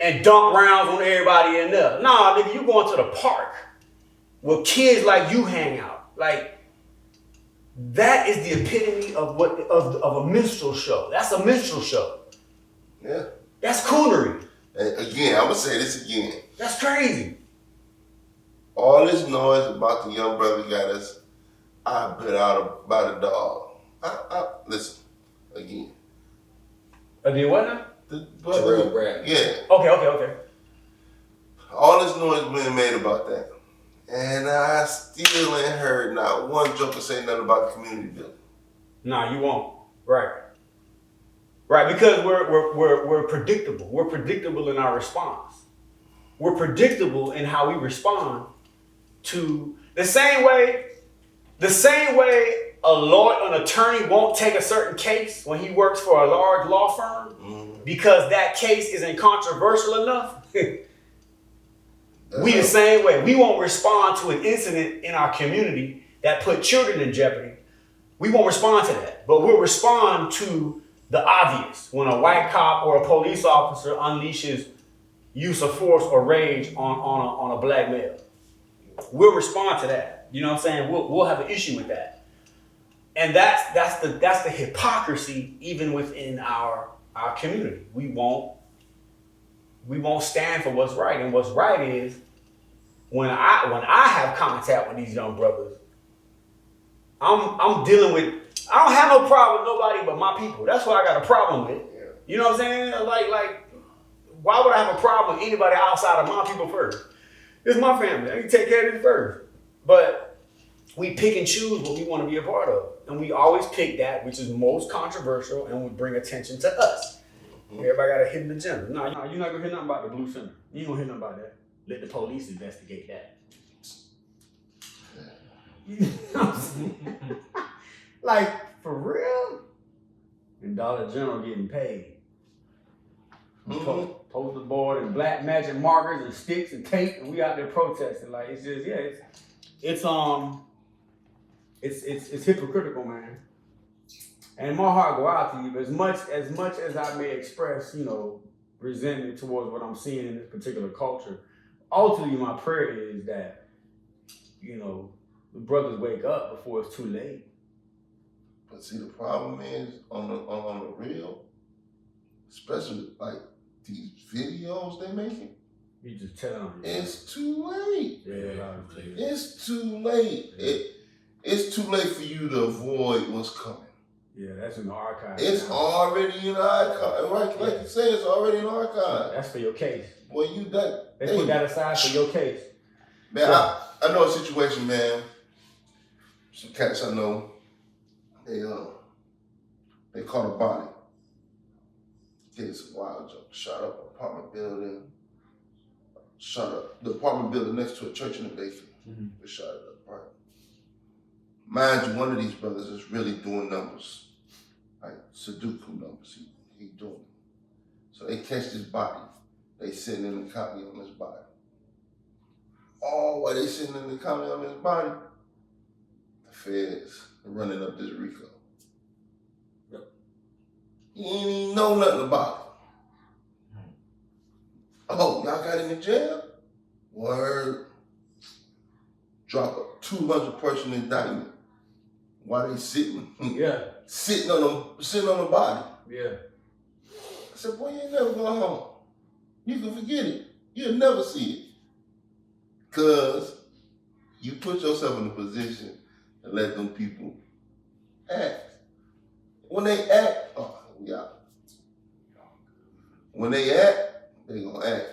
and dump rounds on everybody in there. Nah, nigga, you going to the park where kids like you hang out. Like, that is the epitome of a minstrel show. That's a minstrel show. Yeah. That's coonery. And again, I'm gonna say this again. That's crazy. All this noise about the young brother got us. I bit out by the dog. Listen, again. Did what now? The brother. Brad. Yeah. Okay. All this noise being made about that. And I still ain't heard not one joker say nothing about the community building. Nah, you won't. Right, because we're predictable. We're predictable in our response. We're predictable in how we respond to the same way an attorney won't take a certain case when he works for a large law firm because that case isn't controversial enough. We the same way. We won't respond to an incident in our community that put children in jeopardy. We won't respond to that, but we'll respond to the obvious. When a white cop or a police officer unleashes use of force or rage on a black male, we'll respond to that. You know what I'm saying? We'll have an issue with that, and that's the hypocrisy even within our community. We won't stand for what's right, and what's right is when I have contact with these young brothers, I'm dealing with. I don't have no problem with nobody but my people. That's what I got a problem with. Yeah. You know what I'm saying? Like, why would I have a problem with anybody outside of my people first? It's my family. I can take care of this first. But we pick and choose what we want to be a part of. And we always pick that which is most controversial and would bring attention to us. Everybody got a hidden agenda. No, you're not going to hear nothing about the Blue Center. You ain't going to hear nothing about that. Let the police investigate that. You know what I'm saying? Like, for real? And Dollar General getting paid. Poster board and black magic markers and sticks and tape, and we out there protesting. Like, it's just, it's hypocritical, man. And my heart go out to you, but as much as I may express, resentment towards what I'm seeing in this particular culture, ultimately my prayer is that, the brothers wake up before it's too late. But see, the problem is on the real, especially like these videos they making. You just tell them. It's too late. Yeah, it's too late. It's too late for you to avoid what's coming. Yeah, that's in the archive. It's already in the archive. Right, like you say, it's already in the archive. That's for your case. Boy, They put that aside for your case. Man, so, I know a situation, man. Some cats I know, they caught a body. did some wild jokes. Shot up an apartment building. Shot up the apartment building next to a church in the basement. Mm-hmm. We shot it up, right? Mind you, one of these brothers is really doing numbers, like Sudoku numbers. He doing them. So they catch his body. They sitting in the county on his body. Oh, while they sitting in the county on his body, the feds are running up this RICO. Yep. He ain't even know nothing about it. Oh, y'all got him in jail? Word. Drop a 200-person indictment while they sitting. Yeah. Sitting on the body. Yeah. I said, boy, you ain't never going home. You can forget it. You'll never see it. Because you put yourself in a position to let them people act. When they act, oh, yeah. When they act, they gonna act.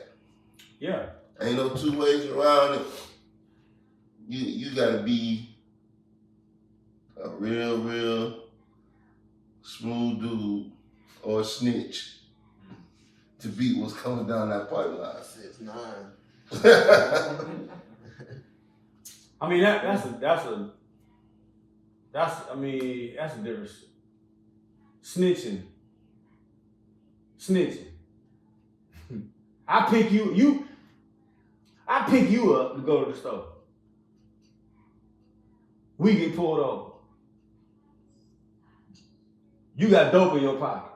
Yeah. Ain't no two ways around it. You gotta be a real smooth dude or a snitch to beat what's coming down that pipeline. 6'9". I mean that's a difference. Snitching. I pick you up to go to the store. We get pulled over. You got dope in your pocket.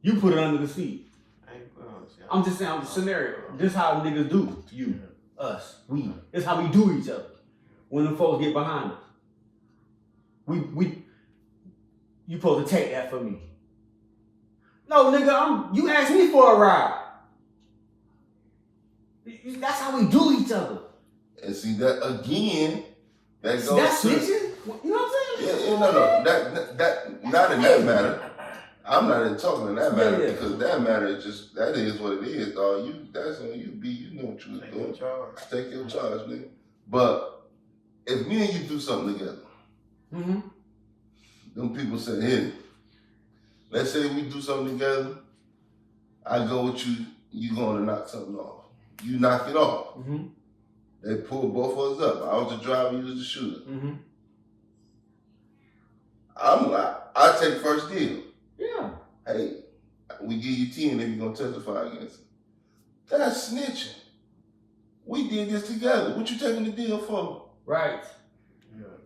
You put it under the seat. I'm just saying, I'm the scenario. This how niggas do to you, us, we. This how we do each other. When the folks get behind us. You supposed to take that for me. No, nigga, you asked me for a ride. That's how we do each other. And see that again, that goes that's to snitching? You know what I'm saying? Yeah, no. That not in that matter. I'm not even talking in that matter because that matter is just that is what it is, dog. That's on you, B. You know what you was doing. Take your charge, nigga. But if me and you do something together, them people say, hey, let's say we do something together, I go with you, you going to knock something off. You knock it off. They pull both of us up. I was the driver, you was the shooter. I take first deal. Yeah. Hey, we give you 10 if you're going to testify against him. That's snitching. We did this together. What you taking the deal for? Right.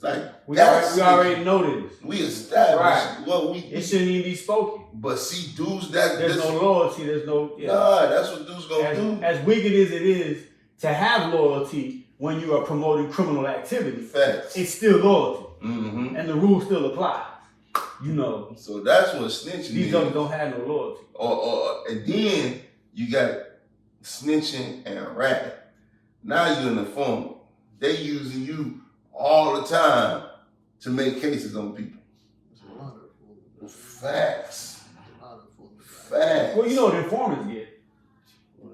Like, we already know this. We established what we... It shouldn't even be spoken. But see, dudes, there's no loyalty. There's no... Yeah. Nah, that's what dudes gonna do. As wicked as it is to have loyalty when you are promoting criminal activity, facts. It's still loyalty. And the rule still applies. You know. So that's what snitching is. These jokers don't have no loyalty. And then you got snitching and ratting. Now you're in the form. They using you all the time to make cases on people. Facts. Well, you know what informants get?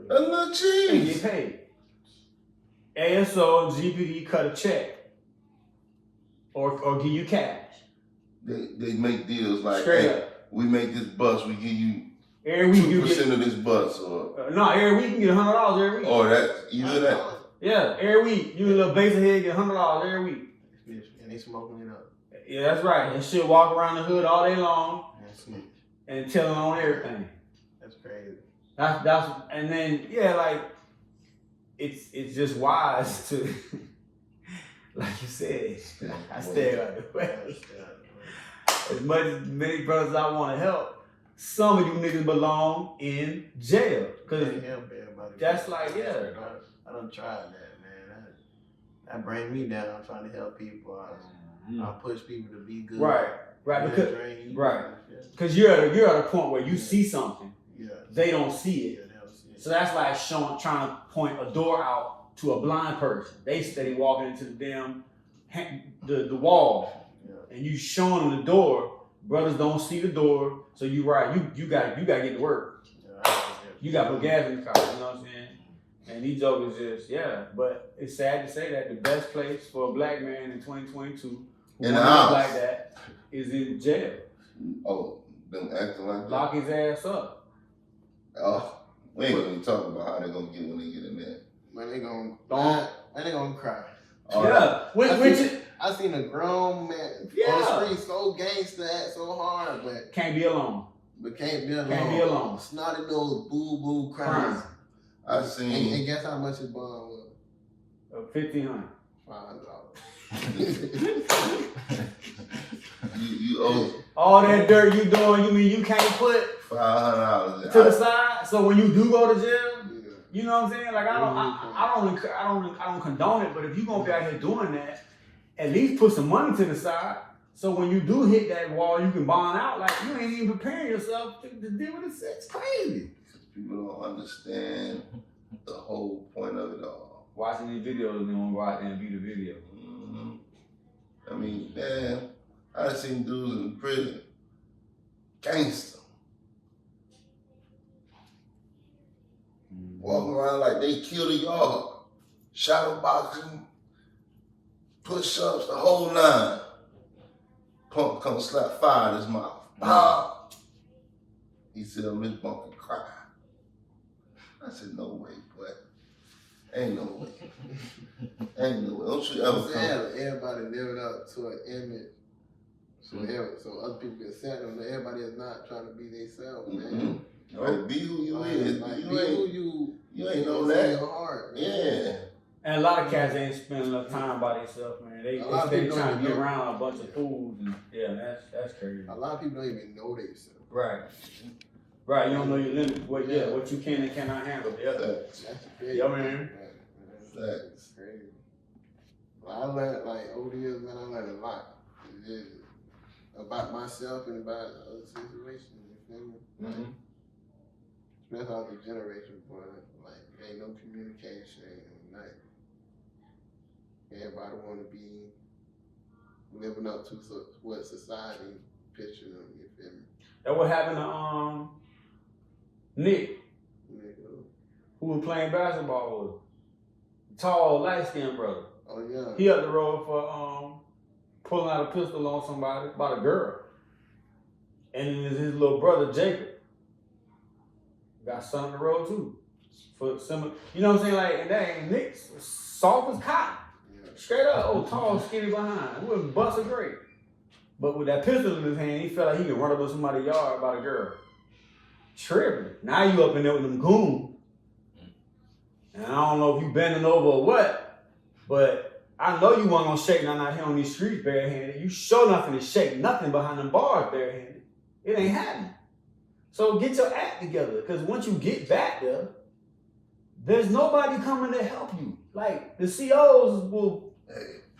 A little cheese. They get paid. ASO and GPD cut a check. Or give you cash. They make deals like, straight hey, up. We make this bus, we give you every week 2% of this bus, or no, every week you get $100 every week. Or that you hear that? Yeah, every week you get a little base ahead, get $100 every week. And they smoking it up. Yeah, that's right. And shit walk around the hood all day long and telling on everything. That's crazy. That's and then like it's just wise to like you said, I stay out of the way. As much as many brothers I want to help, some of you niggas belong in jail. Cause that's like, I done tried that, man. That bring me down. I'm trying to help people. I push people to be good. Right. Because you're at a point where you see something, they don't see it. So that's like trying to point a door out to a blind person. They steady walking into the damn the wall. And you showing them the door, brothers don't see the door, so you gotta get to work. You gotta put gas in the car, you know what I'm saying? And these jokers just, but it's sad to say that the best place for a black man in 2022 who like that is in jail. Oh, Them acting like that. Lock his ass up. Oh, we ain't gonna talk about how they gonna get when they get in there. Man, they gonna cry. I seen a grown man on the street so gangster, act so hard, but can't be alone. Can't be alone. Snotty nose, boo crying. I seen. And guess how much his bond was? $1,500. $500. You owe all that dirt you doing. You mean you can't put $500 to the side? So when you do go to jail, you know what I'm saying? Like I don't condone it, but if you gonna be out here doing that, at least put some money to the side. So when you do hit that wall, you can bond out. Like you ain't even preparing yourself to deal with it. It's crazy. People don't understand the whole point of it all. Watching these videos and they want to go out there and view the video. Mm-hmm. I mean, man, I seen dudes in prison, gangster, walking around like they killed a yard, shadow boxing, push-ups, the whole nine. Punk come slap fire in his mouth. Bah! He said, I'm his bunk and cry. I said, no way, boy. Ain't no way. Ain't no way. Don't you ever come. Everybody living up to an image. So other people can accept them. Everybody is not trying to be themselves, man. Right, be who you is. Like, you ain't know that. Your heart, man. Yeah. And a lot of cats ain't spending enough time by themselves, man. They trying to be around a bunch of fools, and that's crazy. A lot of people don't even know themselves. Right. You don't know your limits. What you can and cannot handle. That's crazy. Yeah, man. That's crazy. Well, I learned, over the years, man, I learned a lot. About myself and about other situations, you feel me? Mm-hmm. That's all the generation, boy. Ain't no communication, ain't no nothing. Everybody want to be living up to what society picture them, you feel me? That what happened to Nick, who was playing basketball with. Tall, light-skinned brother. Oh, yeah. He up the road for pulling out a pistol on somebody, about a girl. And then his little brother, Jacob, got son on the road too. For similar, you know what I'm saying? Like, and that ain't Nick's soft as cotton. Yeah. Straight up, tall, skinny behind. Wouldn't bust a grape. But with that pistol in his hand, he felt like he could run up in somebody's yard about a girl. Tripping. Now you up in there with them goons. And I don't know if you bending over or what, but I know you weren't gonna shake nothing out here on these streets barehanded. You sure nothing to shake nothing behind them bars barehanded. It ain't happening. So get your act together, because once you get back there, there's nobody coming to help you. Like, the COs will,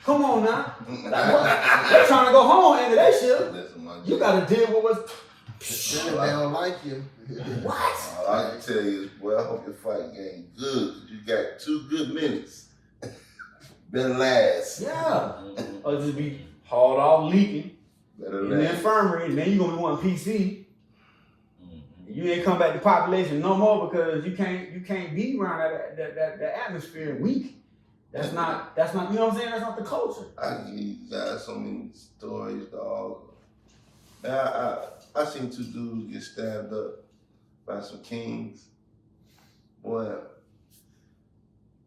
come on now. They're trying to go home after that shit. You gotta deal with what's... They don't like you. What? All I can tell you is, boy, I hope your fight game good, because you got 2 good minutes. Better last. Yeah. Or just be hauled off leaking Better in the infirmary, and then you're gonna be wanting PC. You ain't come back to population no more because you can't be around that atmosphere weak. That's not, you know what I'm saying? That's not the culture. I can give you guys so many stories, dog. Man, I seen 2 dudes get stabbed up by some kings. Boy,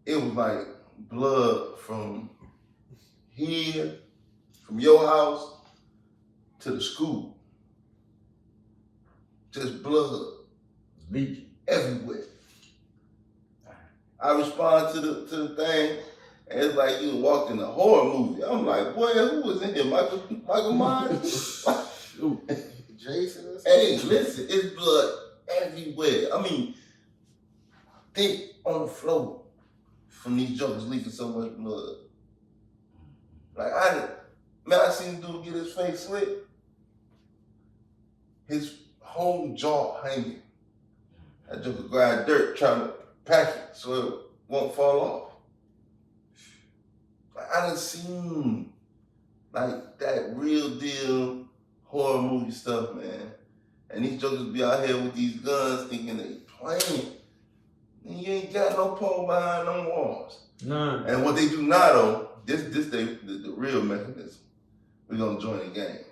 it was like blood from here, from your house to the school. Just blood leaking everywhere. I respond to the thing, and it's like you walked in a horror movie. I'm like, boy, who was in here? Michael Myers? Jason or something? Hey, listen, it's blood everywhere. I mean, thick on the floor from these jokers leaking so much blood. Like, I seen the dude get his face slit. His whole jaw hanging. That joker grabbed dirt trying to pack it so it won't fall off. Like, I done seen like that real deal horror movie stuff, man. And these jokers be out here with these guns thinking they playing. And you ain't got no pole behind them walls. None. And what they do now though, the real mechanism. We're gonna join the game.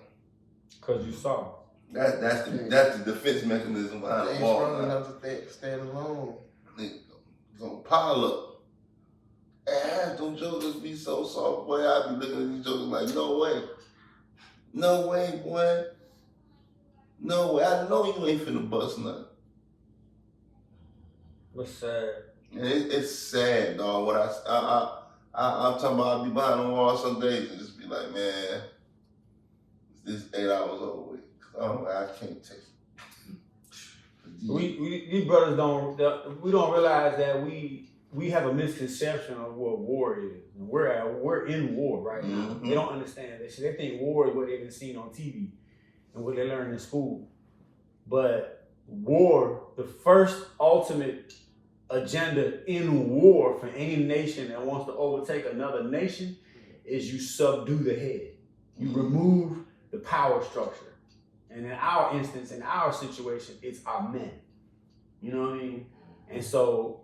Cause you saw. That's the defense mechanism behind They the ain't ball. strong enough to stand alone. They gonna pile up. And them jokers be so soft, boy. I be looking at these jokers like, no way. No way, boy. No way. I know you ain't finna bust nothing. What's sad? And it's sad, dog. What I'm talking about, I be behind the wall some days and just be like, man, this 8 hours over with. I can't take it. We brothers we don't realize that we have a misconception of what war is. And we're in war right now. Mm-hmm. They don't understand this. They think war is what they've been seeing on TV and what they learn in school. But war, the first ultimate agenda in war for any nation that wants to overtake another nation is you subdue the head. You remove the power structure. And in our instance, in our situation, it's our men. You know what I mean? And so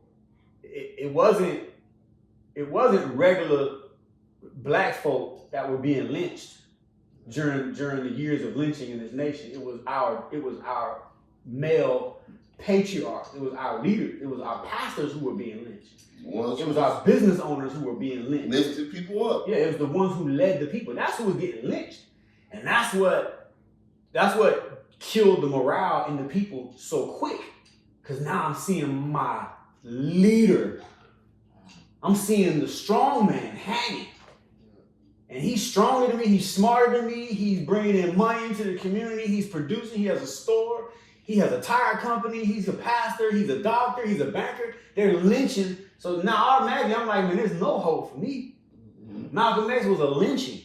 it wasn't regular black folk that were being lynched during the years of lynching in this nation. It was our male patriarchs. It was our leaders. It was our pastors who were being lynched. It was our business owners who were being lynched. Lifted people up. Yeah, it was the ones who led the people. That's who was getting lynched. And that's what killed the morale in the people so quick. Because now I'm seeing my leader. I'm seeing the strong man hanging. And he's stronger than me. He's smarter than me. He's bringing in money into the community. He's producing. He has a store. He has a tire company. He's a pastor. He's a doctor. He's a banker. They're lynching. So now automatically I'm like, man, there's no hope for me. Malcolm X was a lynching.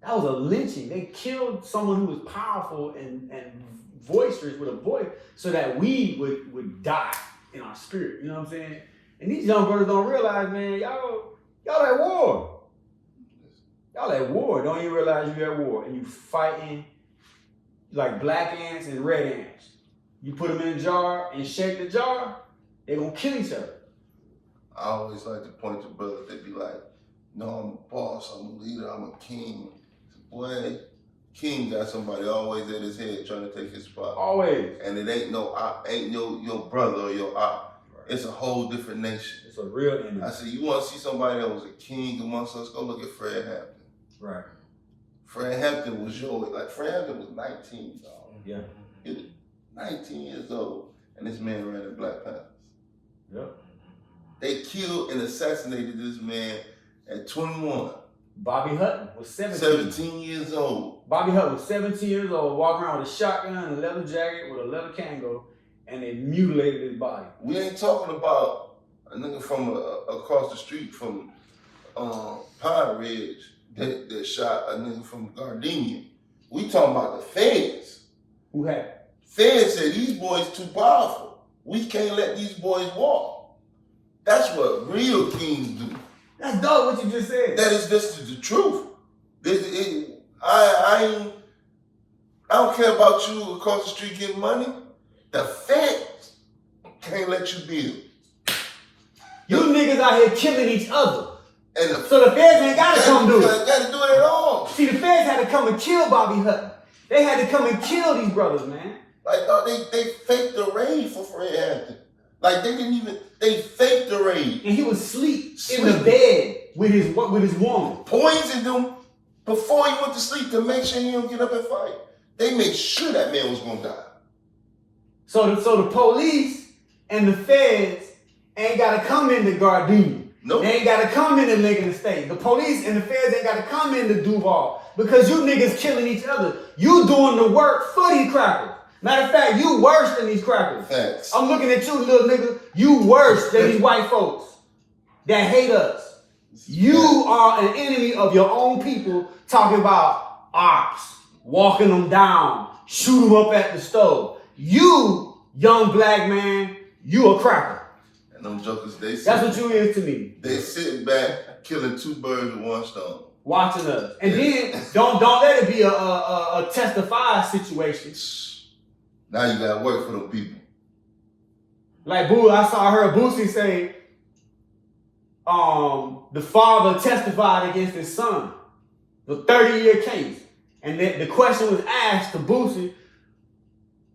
That was a lynching. They killed someone who was powerful and boisterous with a voice so that we would die in our spirit. You know what I'm saying? And these young brothers don't realize, man, y'all at war. Y'all at war. Don't even realize you're at war. And you fighting like black ants and red ants. You put them in a jar and shake the jar, they're going to kill each other. I always like to point to brothers that be like, no, I'm a boss, I'm a leader, I'm a king. Boy, king got somebody always at his head trying to take his spot. Always. And it ain't your brother or your op. Right. It's a whole different nation. It's a real enemy. I said, you want to see somebody that was a king amongst us? Go look at Fred Hampton. Right. Fred Hampton was Fred Hampton was 19, dog. Yeah. He was 19 years old, and this man ran the Black Panthers. Yep. They killed and assassinated this man at 21. Bobby Hutton was 17. 17 years old. Bobby Hutton was 17 years old, walking around with a shotgun and a leather jacket with a leather Kango, and they mutilated his body. We ain't talking about a nigga from across the street from Pine Ridge that shot a nigga from Gardenia. We talking about the feds. Who had? Feds said these boys too powerful. We can't let these boys walk. That's what real kings do. That's dope what you just said. That is just the truth. I don't care about you across the street getting money. The feds can't let you build. You niggas out here killing each other. And so the feds ain't gotta come do it. Gotta do it at all. See, the feds had to come and kill Bobby Hutton. They had to come and kill these brothers, man. Like, they faked the raid for Fred Hampton. Like, they faked the raid. And he was asleep in the bed with his woman. Poisoned him before he went to sleep to make sure he don't get up and fight. They made sure that man was gonna die. So the police and the feds ain't gotta come into Gardenia. Nope. They ain't gotta come into Lincoln State. The police and the feds ain't gotta come into Duval because you niggas killing each other. You doing the work for these crackers. Matter of fact, you worse than these crackers. Facts. I'm looking at you, little nigga. You worse than these white folks that hate us. You are an enemy of your own people talking about ops, walking them down, shoot them up at the stove. You, young black man, you a cracker. And them jokers, that's what you is to me. They sitting back, killing two birds with one stone. Watching us. And then don't let it be a testify situation. Now you gotta work for them people. Like I heard Boosie say, the father testified against his son. The 30-year case. And then the question was asked to Boosie,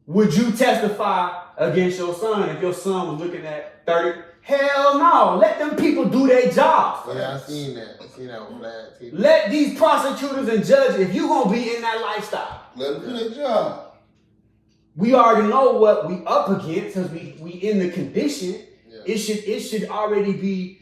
would you testify against your son if your son was looking at 30? Hell no. Let them people do their job. Yeah, I seen that. I seen that on Flag TV. Let these prosecutors and judges, if you gonna be in that lifestyle, Let them do their job. we already know what we up against because we in the condition. Yeah. It should already be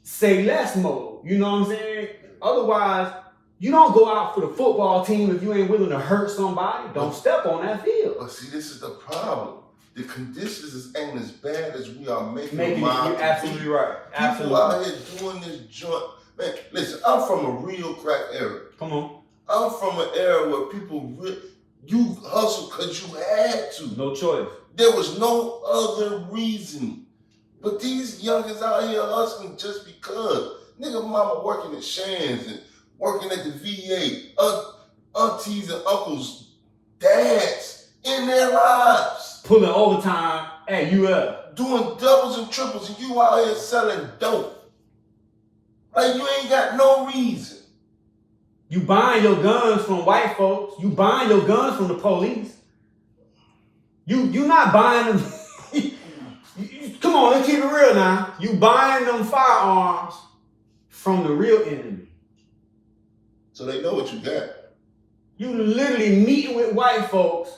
say less mode. You know what I'm saying? Otherwise, you don't go out for the football team if you ain't willing to hurt somebody. Don't step on that field. But see, this is the problem. The conditions ain't as bad as we are making Maybe them you're out to absolutely be. right. People Absolutely. out here doing this joint. Man, listen, I'm from a real crack era. Come on. I'm from an era where people you hustle because you had to. No choice. There was no other reason. But these youngins out here hustling just because. Nigga mama working at Shands and working at the VA. Aunties and uncles, dads in their lives. Pulling overtime at UF. Doing doubles and triples and you out here selling dope. Like you ain't got no reason. You buying your guns from white folks. You buying your guns from the police. You not buying them. Come on, let's keep it real now. You buying them firearms from the real enemy. So they know what you got. You literally meeting with white folks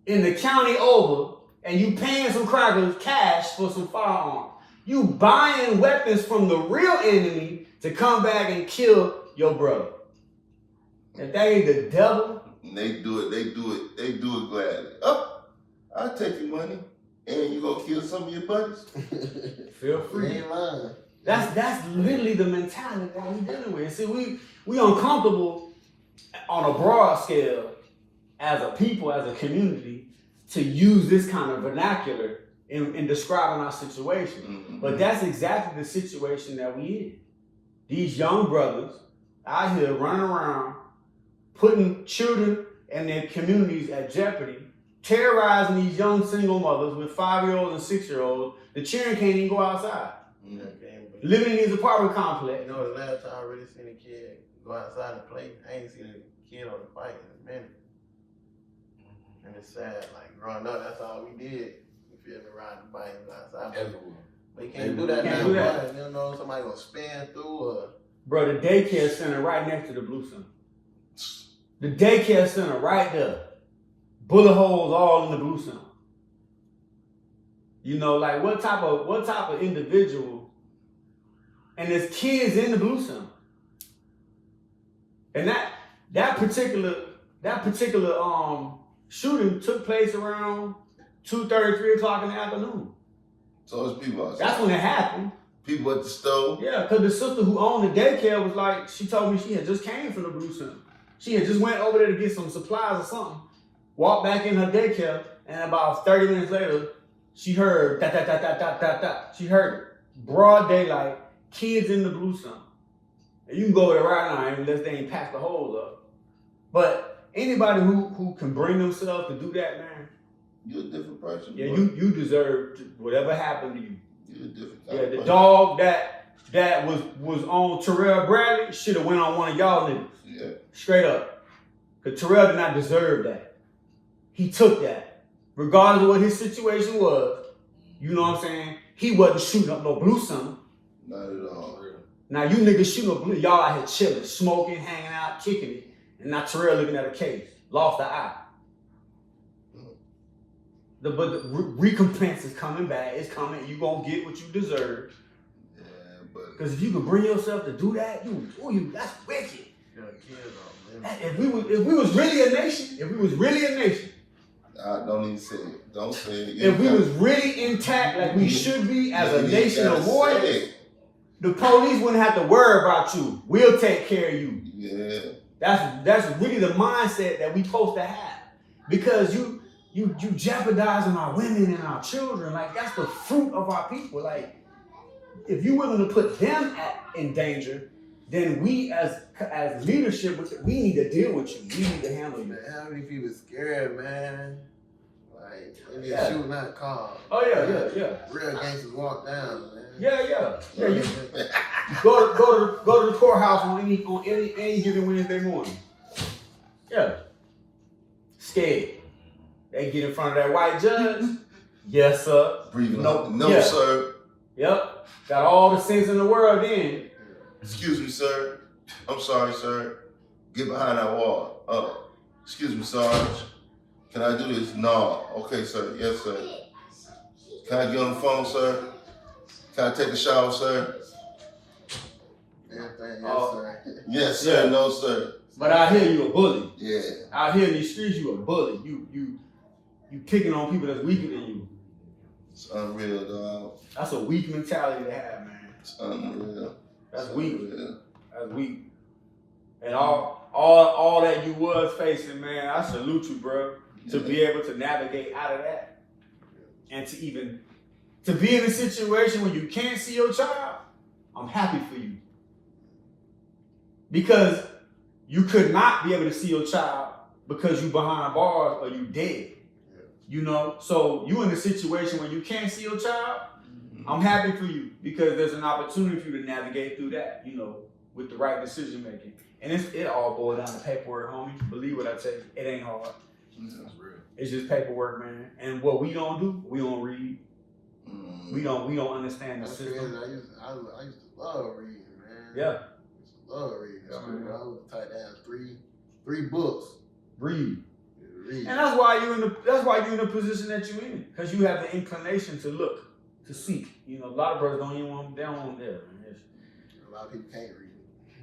in the county over and you paying some crackers cash for some firearms. You buying weapons from the real enemy to come back and kill your brother. If that ain't the devil. And they do it gladly. Oh, I'll take your money and you gonna kill some of your buddies. Feel You free. ain't lying. That's literally the mentality that we're dealing with. See, we uncomfortable on a broad scale as a people, as a community, to use this kind of vernacular in describing our situation. Mm-hmm. But that's exactly the situation that we in. These young brothers out here running around, putting children and their communities at jeopardy, terrorizing these young single mothers with 5-year-olds and 6-year-olds. The children can't even go outside. I can't believe- Living in these apartment complexes. You know, the last time I really seen a kid go outside and play, I ain't seen a kid on the bike in a minute. And it's sad, like growing up, that's all we did. You feel me, ride the bike and go outside. Everywhere. But you can't do that Can't now. do that. You don't know somebody gonna spin through or Bro, the daycare center right next to the Blue Center. The daycare center right there. Bullet holes all in the Blue Center. You know, like what type of individual, and there's kids in the Blue Center. And that particular shooting took place around 2:30, 3 o'clock in the afternoon. So it's people outside. That's when it happened. People at the stove. Yeah, because the sister who owned the daycare was like, she told me she had just came from the Blue Center. She had just went over there to get some supplies or something, walked back in her daycare, and about 30 minutes later, she heard da. She heard it. Broad daylight, kids in the Blue Center. And you can go over there right now unless they ain't packed the holes up. But anybody who can bring themselves to do that, man, You're a different person. yeah, bro. you deserve whatever happened to you. You're a different Yeah, kind of the person. dog that was on Terrell Bradley should have went on one of y'all niggas. Yeah. Straight up. Because Terrell did not deserve that. He took that. Regardless of what his situation was, you know what I'm saying? He wasn't shooting up no Blue Center. Not at all. Now you niggas shooting up Blue, y'all out here chilling, smoking, hanging out, kicking it. And now Terrell looking at a case. Lost the eye. But the recompense is coming back. It's coming. You gonna get what you deserve. Yeah, but Because if you could bring yourself to do that, that's wicked. your kids are If we was really a nation, don't even say it. Don't say it. if we was really intact like we should be as a nation of warriors, the police wouldn't have to worry about you. We'll take care of you. Yeah. That's really the mindset that we supposed to have. Because you jeopardizing our women and our children. Like that's the fruit of our people. Like if you're willing to put them in danger, then we as leadership, we need to deal with you. We need to handle you. Man, how many people scared, man? Like, they Yeah. shooting out cars. Oh yeah. Real gangsters walk down, man. Yeah. You go to the courthouse on any given Wednesday morning. Yeah. Scared. They get in front of that white judge. Yes, sir. Breathing. No, No, yeah. sir. Yep. Got all the sense in the world then. Excuse me, sir. I'm sorry, sir. Get behind that wall. Excuse me, Sarge. Can I do this? No. Okay, sir. Yes, sir. Can I get on the phone, sir? Can I take a shower, sir? Everything, yes, sir. Yes, sir. Yeah. No, sir. But out here you a bully. Yeah. Out here in these streets you a bully. You picking on people that's weaker than you. It's unreal, dog. That's a weak mentality to have, man. It's unreal. That's It's weak. unreal. That's weak. And all that you was facing, man, I salute you, bro. To be able to navigate out of that. And to be in a situation where you can't see your child, I'm happy for you. Because you could not be able to see your child because you behind bars or you dead. You know, so you in a situation where you can't see your child, I'm happy for you because there's an opportunity for you to navigate through that, you know, with the right decision making. And it all boils down to paperwork, homie. Believe what I tell you, it ain't hard. That's real. It's just paperwork, man. And what we don't do, we don't read. We don't understand the That's system. crazy. I used to love reading, man. Yeah. I used to love reading. Yeah, So, man. I would type down three books. Read. Read. And that's why you're in the position that you're in. Because you have the inclination to look, to seek. You know, a lot of brothers don't even want there. A lot of people can't read.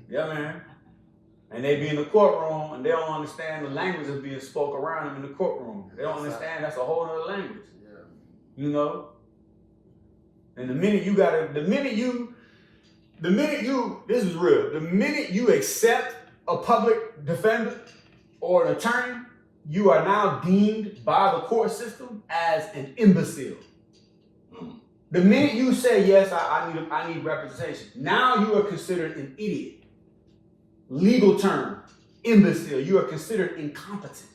Yeah, man. And they be in the courtroom and they don't understand the language that's being spoke around them in the courtroom. They don't understand that's a whole other language. Yeah. You know? And the minute you, this is real, the minute you accept a public defender or an attorney, you are now deemed by the court system as an imbecile. The minute you say, yes, I need representation, now you are considered an idiot. Legal term, imbecile. You are considered incompetent.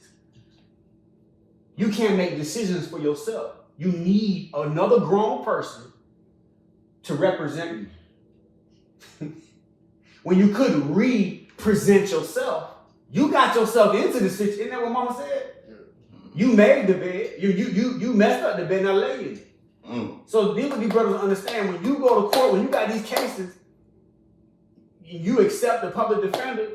You can't make decisions for yourself. You need another grown person to represent you. When you couldn't represent yourself, you got yourself into the situation. Isn't that what Mama said? You made the bed. You messed up the bed, now lay in it. So these brothers understand when you go to court, when you got these cases, you accept the public defender,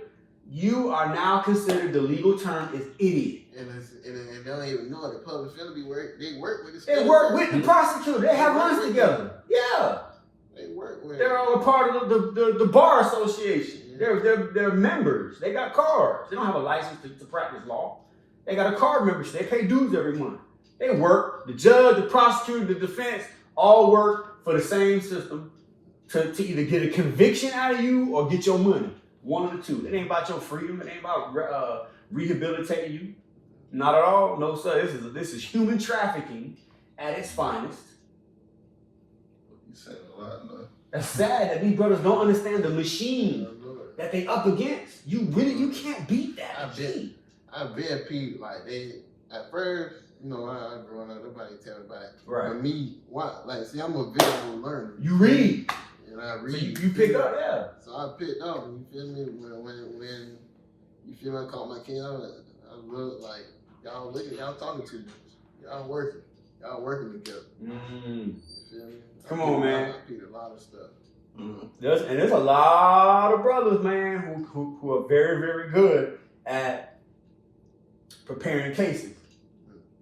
you are now considered, the legal term is idiot. And they don't even know the public defender they work with They work with the prosecutor. They have runs together. Yeah. They work with. They're all a part of the bar association. They're members. They got cards. They don't have a license to practice law. They got a card membership. They pay dues every month. They work. The judge, the prosecutor, the defense all work for the same system to either get a conviction out of you or get your money. One of the two. It ain't about your freedom. It ain't about rehabilitating you. Not at all. No, sir. This is human trafficking at its finest. You saying a lot, man. That's sad that these brothers don't understand the machine that they up against. You can't beat that machine. I've been people like they at first, you know, I growing up, nobody tell me about it. Right. But me, see, I'm a visual learner. You read. And I read. So you pick up, yeah. So I picked up, you feel me? When you feel me, I caught my kid, I look like y'all talking too much. Y'all working together. You feel me? Come on, man. I picked a lot of stuff. There's a lot of brothers, man, who are very, very good at preparing cases.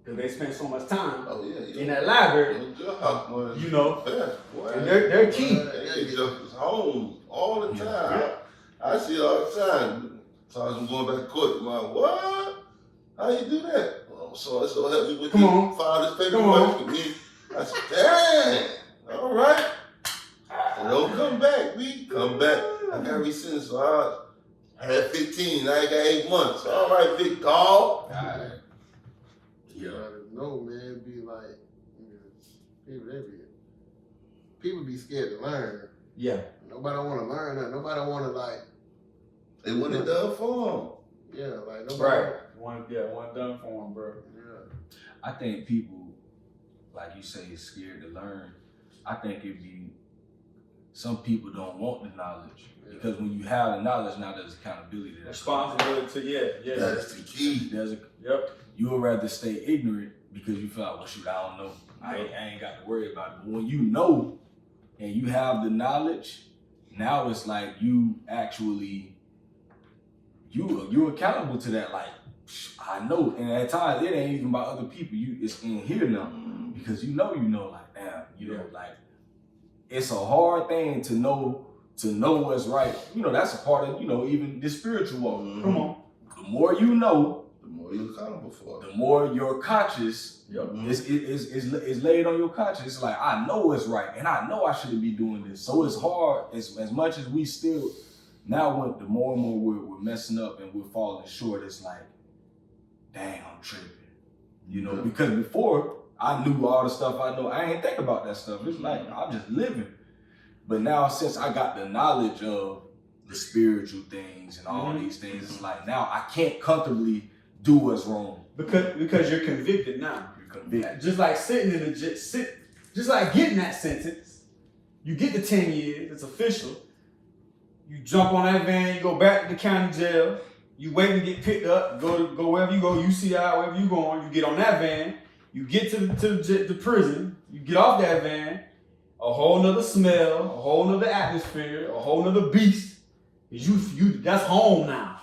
Because they spend so much time in that library. You know, and they're key. They just home all the time. Yeah. I see it all the time. So I'm going back to court. I'm like, what? How you do that? Oh, so help me with file this paperwork for me. I said, dang, all right. So don't come back. We come back. I got resentence. So I had 15. Now I got 8 months. All right, big dog. All right. Yeah. No, man, be like, people be scared to learn. Yeah. Nobody want to learn that. Nobody want to like. They want it done for them. Yeah, like nobody. Right. One done for them, bro. Yeah. I think people, like you say, is scared to learn. I think it'd be some people don't want the knowledge. Because when you have the knowledge, now there's accountability. Responsibility, yeah. That's the key. Yep. You would rather stay ignorant because you feel like, well, shoot, I don't know. I ain't got to worry about it. But when you know and you have the knowledge, now it's like you actually, you're accountable to that. Like, I know. And at times, it ain't even about other people. It's in here now. Because you know, like, damn, you know, like, it's a hard thing to know what's right. You know, that's a part of, you know, even the spiritual walk. Come on. The more you know, the more you're accountable for it. The more your conscience is laid on your conscience. It's like, I know it's right, and I know I shouldn't be doing this. So it's hard, as much as we still, now when the more and more we're messing up and we're falling short, it's like, dang, I'm tripping. You know, because before, I knew all the stuff I know. I ain't think about that stuff. It's like, I'm just living. But now, since I got the knowledge of the spiritual things and all these things, it's like, now I can't comfortably do what's wrong. Because you're convicted now. You're convicted. Just like just like getting that sentence, you get the 10 years, it's official. You jump on that van, you go back to the county jail, you wait and get picked up, go wherever you go, UCI, wherever you going, you get on that van, you get to the prison, you get off that van, a whole nother smell, a whole nother atmosphere, a whole nother beast. You that's home now.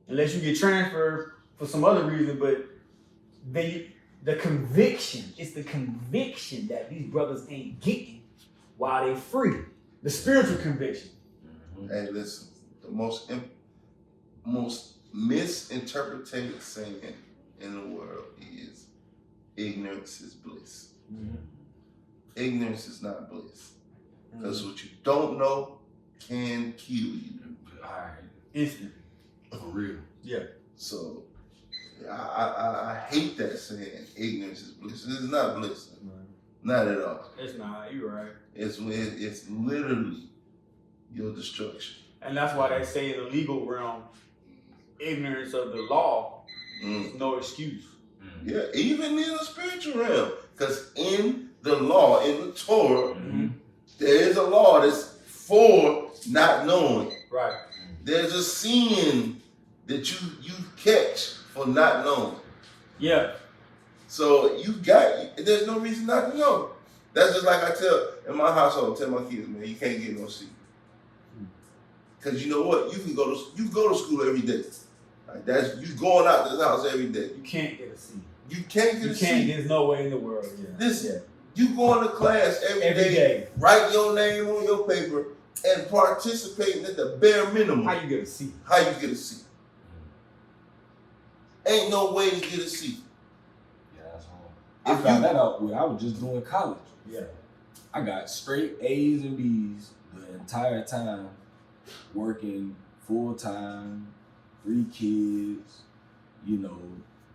Unless you get transferred for some other reason, but the conviction, it's the conviction that these brothers ain't getting while they free. The spiritual conviction. Hey, listen, the most misinterpreted saying in the world is ignorance is bliss. Ignorance is not bliss. Because what you don't know can kill you. Instantly. For real. Yeah. So I hate that saying ignorance is bliss. It's not bliss. Not at all. It's not, you're right. It's literally your destruction. And that's why they say in the legal realm, ignorance of the law is no excuse. Yeah, even in the spiritual realm. Because in the law, in the Torah, there is a law that's for not knowing. Right. There's a sin that you catch for not knowing. Yeah. So there's no reason not to know. That's just like I tell in my household, tell my kids, man, you can't get no C. Because you know what? You can go to school every day. Like you going out this house every day. You can't get a C. You can't get a C. There's no way in the world. Yeah. Listen, you going to class every day, write your name on your paper, and participating at the bare minimum. How you get a C? Ain't no way to get a C. Yeah, that's hard. I found that out when I was just doing college. Yeah. I got straight A's and B's the entire time, working full time, 3 kids, you know,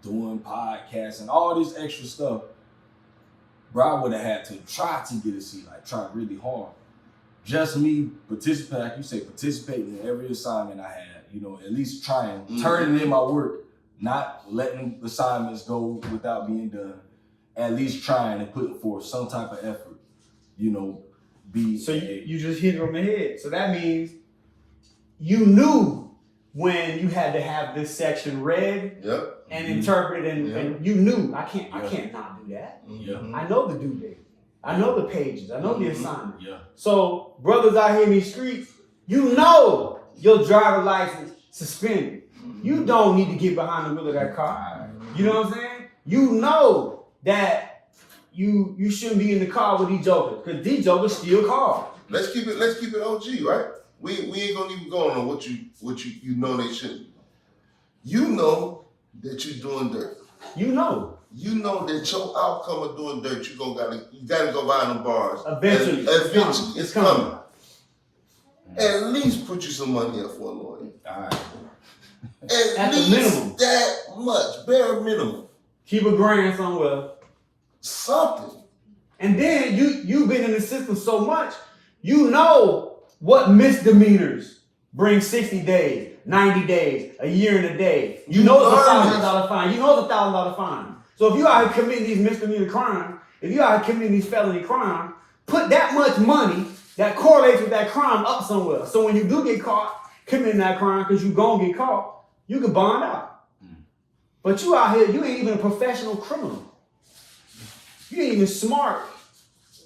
doing podcasts and all this extra stuff. Bro, I would have had to try to get a C, like try really hard. Just me participating, like you say, participating in every assignment I had, you know, at least trying, turning in my work, not letting assignments go without being done, at least trying and putting forth some type of effort, you know, So you just hit it on the head. So that means you knew when you had to have this section read and interpreted, and you knew I can't not do that. I know the due date. I know the pages. I know the assignment. So brothers out here in these streets, you know your driver's license suspended. You don't need to get behind the wheel of that car. You know what I'm saying? You know that you shouldn't be in the car with these jokers, because these jokers steal cars. Let's keep it OG, right? We ain't gonna even go on what you know they shouldn't. You know that you're doing dirt. You know that your outcome of doing dirt, you gotta go buy them bars. Eventually, it's coming. At least put you some money up for a lawyer. All right. At least the minimum. That much, bare minimum. Keep $1,000 somewhere. Something. And then you've been in the system so much, you know what misdemeanors bring 60 days, 90 days, a year and a day. You know it's $1,000 fine. You know it's $1,000 fine. So if you out here committing these misdemeanor crimes, if you out here committing these felony crimes, put that much money that correlates with that crime up somewhere. So when you do get caught committing that crime, because you gonna get caught, you can bond out. But you out here, you ain't even a professional criminal. You ain't even smart.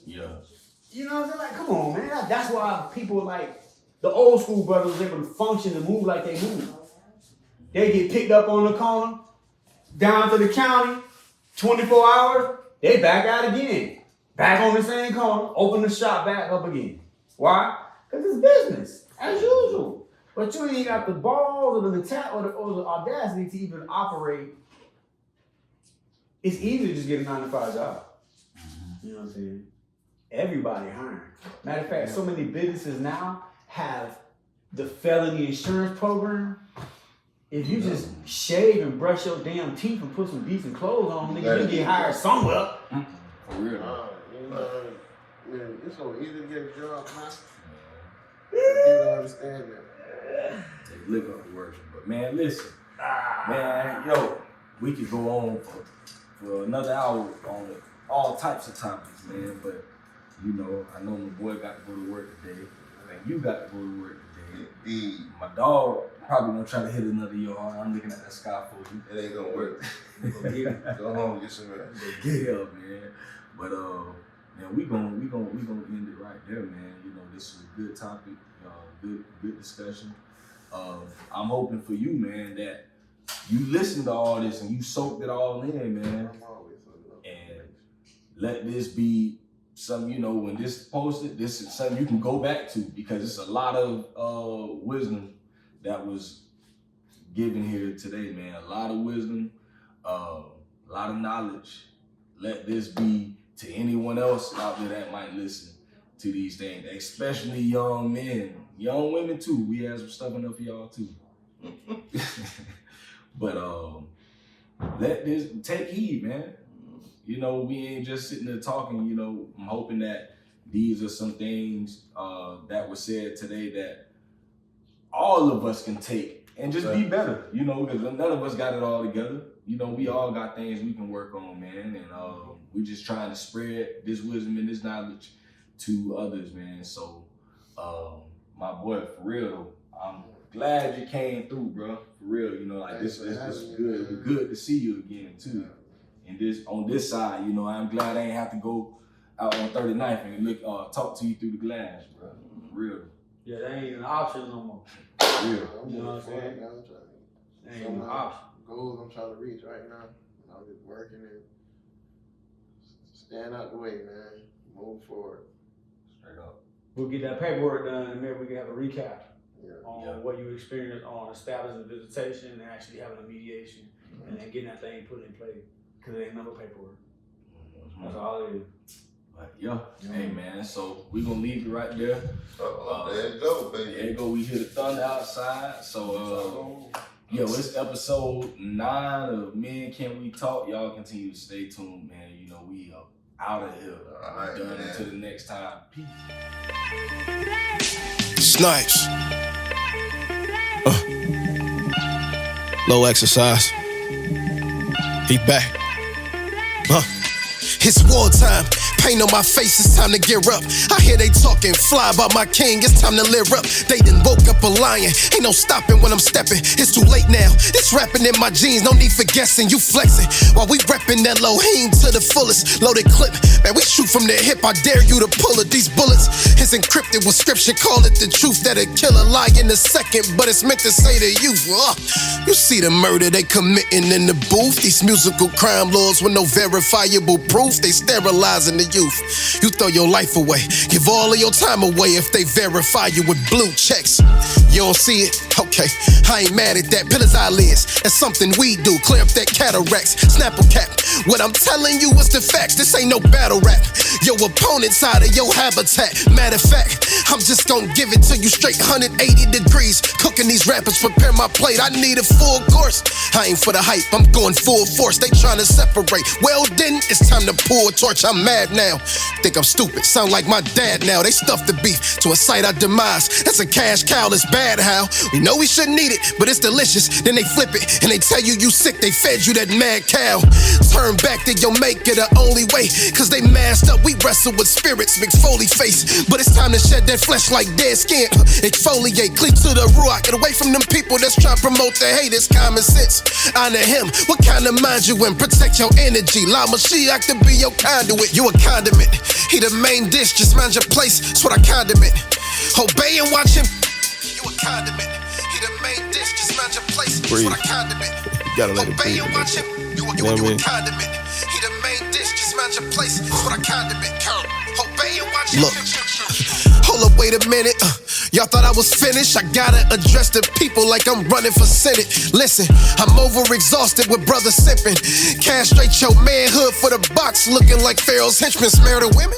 Yeah. You know what I'm saying? Like, come on, man. That's why people like the old school brothers was able to function and move like they move. They get picked up on the corner, down to the county, 24 hours, they back out again. Back on the same corner, open the shop back up again. Why? Because it's business, as usual. But you ain't got the balls or the audacity to even operate. It's easy to just get a 9-to-5 job. You know what I'm saying? Everybody hiring. Matter of fact, so many businesses now have the felony insurance program. If you just shave and brush your damn teeth and put some decent clothes on, nigga, you get hired somewhere. For real. It's so easy to get a job, man. You don't understand that. They live up to work. But man, listen. Man, yo, we could go on for another hour on all types of topics, man. But, you know, I know my boy got to go to work today. And you got to go to work today. My dog probably gonna try to hit another yard. I'm looking at that sky for you. It ain't gonna work. Go home and get some rest. Get up, man. But man, we gonna end it right there, man. You know, this is a good topic, good discussion. I'm hoping for you, man, that you listen to all this and you soaked it all in, man. And let this be something, you know, when this is posted, this is something you can go back to, because it's a lot of wisdom that was given here today, man. A lot of wisdom, a lot of knowledge. Let this be to anyone else out there that might listen to these things, especially young men, young women too. We have some stuff enough for y'all too. But let this, take heed, man. You know, we ain't just sitting there talking. You know, I'm hoping that these are some things that were said today that all of us can take and just be better, you know, because none of us got it all together. You know, we all got things we can work on, man, and we just trying to spread this wisdom and this knowledge to others, man. So, my boy, for real, I'm glad you came through, bro. For real, you know, like this is good. It's good to see you again too. And on this side, you know, I'm glad I ain't have to go out on 39th and talk to you through the glass, bro. For real. Yeah, that ain't an option no more. Real. You know what I'm saying? That ain't an option. Goals I'm trying to reach right now. I'm just working and stand out the way, man. Move forward. Straight up. We'll get that paperwork done, and maybe we can have a recap on Yeah. what you experienced on establishing visitation and actually having a mediation, and then getting that thing put in place. Because it ain't number paperwork. That's all it is. But yeah, hey man, so we gonna leave it right there. There you go, baby. There you go, we hear the thunder outside. So yo, it's episode 9 of Men Can We Talk. Y'all continue to stay tuned, man. You know, we are out of here. All right, Done man. until the next time. Peace. Snipes. Low exercise. He back. It's wartime. Pain on my face, it's time to gear up. I hear they talking fly about my king, it's time to live up. They done woke up a lion, ain't no stopping when I'm stepping. It's too late now, it's rapping in my jeans, no need for guessing. You flexing, while we repping that Elohim to the fullest. Loaded clip, man, we shoot from the hip, I dare you to pull it. These bullets is encrypted with scripture, call it the truth. That'll kill a lie in a second, but it's meant to say to you. You see the murder they committing in the booth. These musical crime lords with no verifiable proof, they sterilizing the youth. You throw your life away, give all of your time away if they verify you with blue checks. You don't see it? Okay, I ain't mad at that. Pillars eyelids, that's something we do. Clear up that cataracts, snap a cap. What I'm telling you is the facts, this ain't no battle rap. Your opponent's out of your habitat. Matter of fact, I'm just gonna give it to you straight 180 degrees. Cooking these rappers, prepare my plate. I need a full course. I ain't for the hype, I'm going full force. They tryna separate. Well then, it's time to pull a torch. I'm mad now. Think I'm stupid, sound like my dad now. They stuffed the beef to incite our demise. That's a cash cow, it's bad how. We know we shouldn't eat it, but it's delicious. Then they flip it and they tell you sick. They fed you that mad cow. Turn back to your maker the only way. Cause they masked up, we wrestle with spirits. Mix Foley face, but it's time to shed that flesh like dead skin. Exfoliate, cleave to the ruach. Get away from them people that's trying to promote the hate. It's common sense. Honor him. What kind of mind you in? Protect your energy. Lama Shiach to be your conduit. You a condiment. He the main dish. Just mind your place. That's what I condiment. Obey and watch him. You a condiment. He the main dish. Just mind your place. That's what I condiment. You gotta let it breathe. Obey and watch him. You a condiment. He the main dish. Just mind your place. That's what I condiment. Obey and watch him. Look. Hold up, wait a minute. Y'all thought I was finished? I gotta address the people like I'm running for Senate. Listen, I'm overexhausted with brother sipping. Castrate your manhood for the box, looking like Pharaoh's henchmen. Smear the women?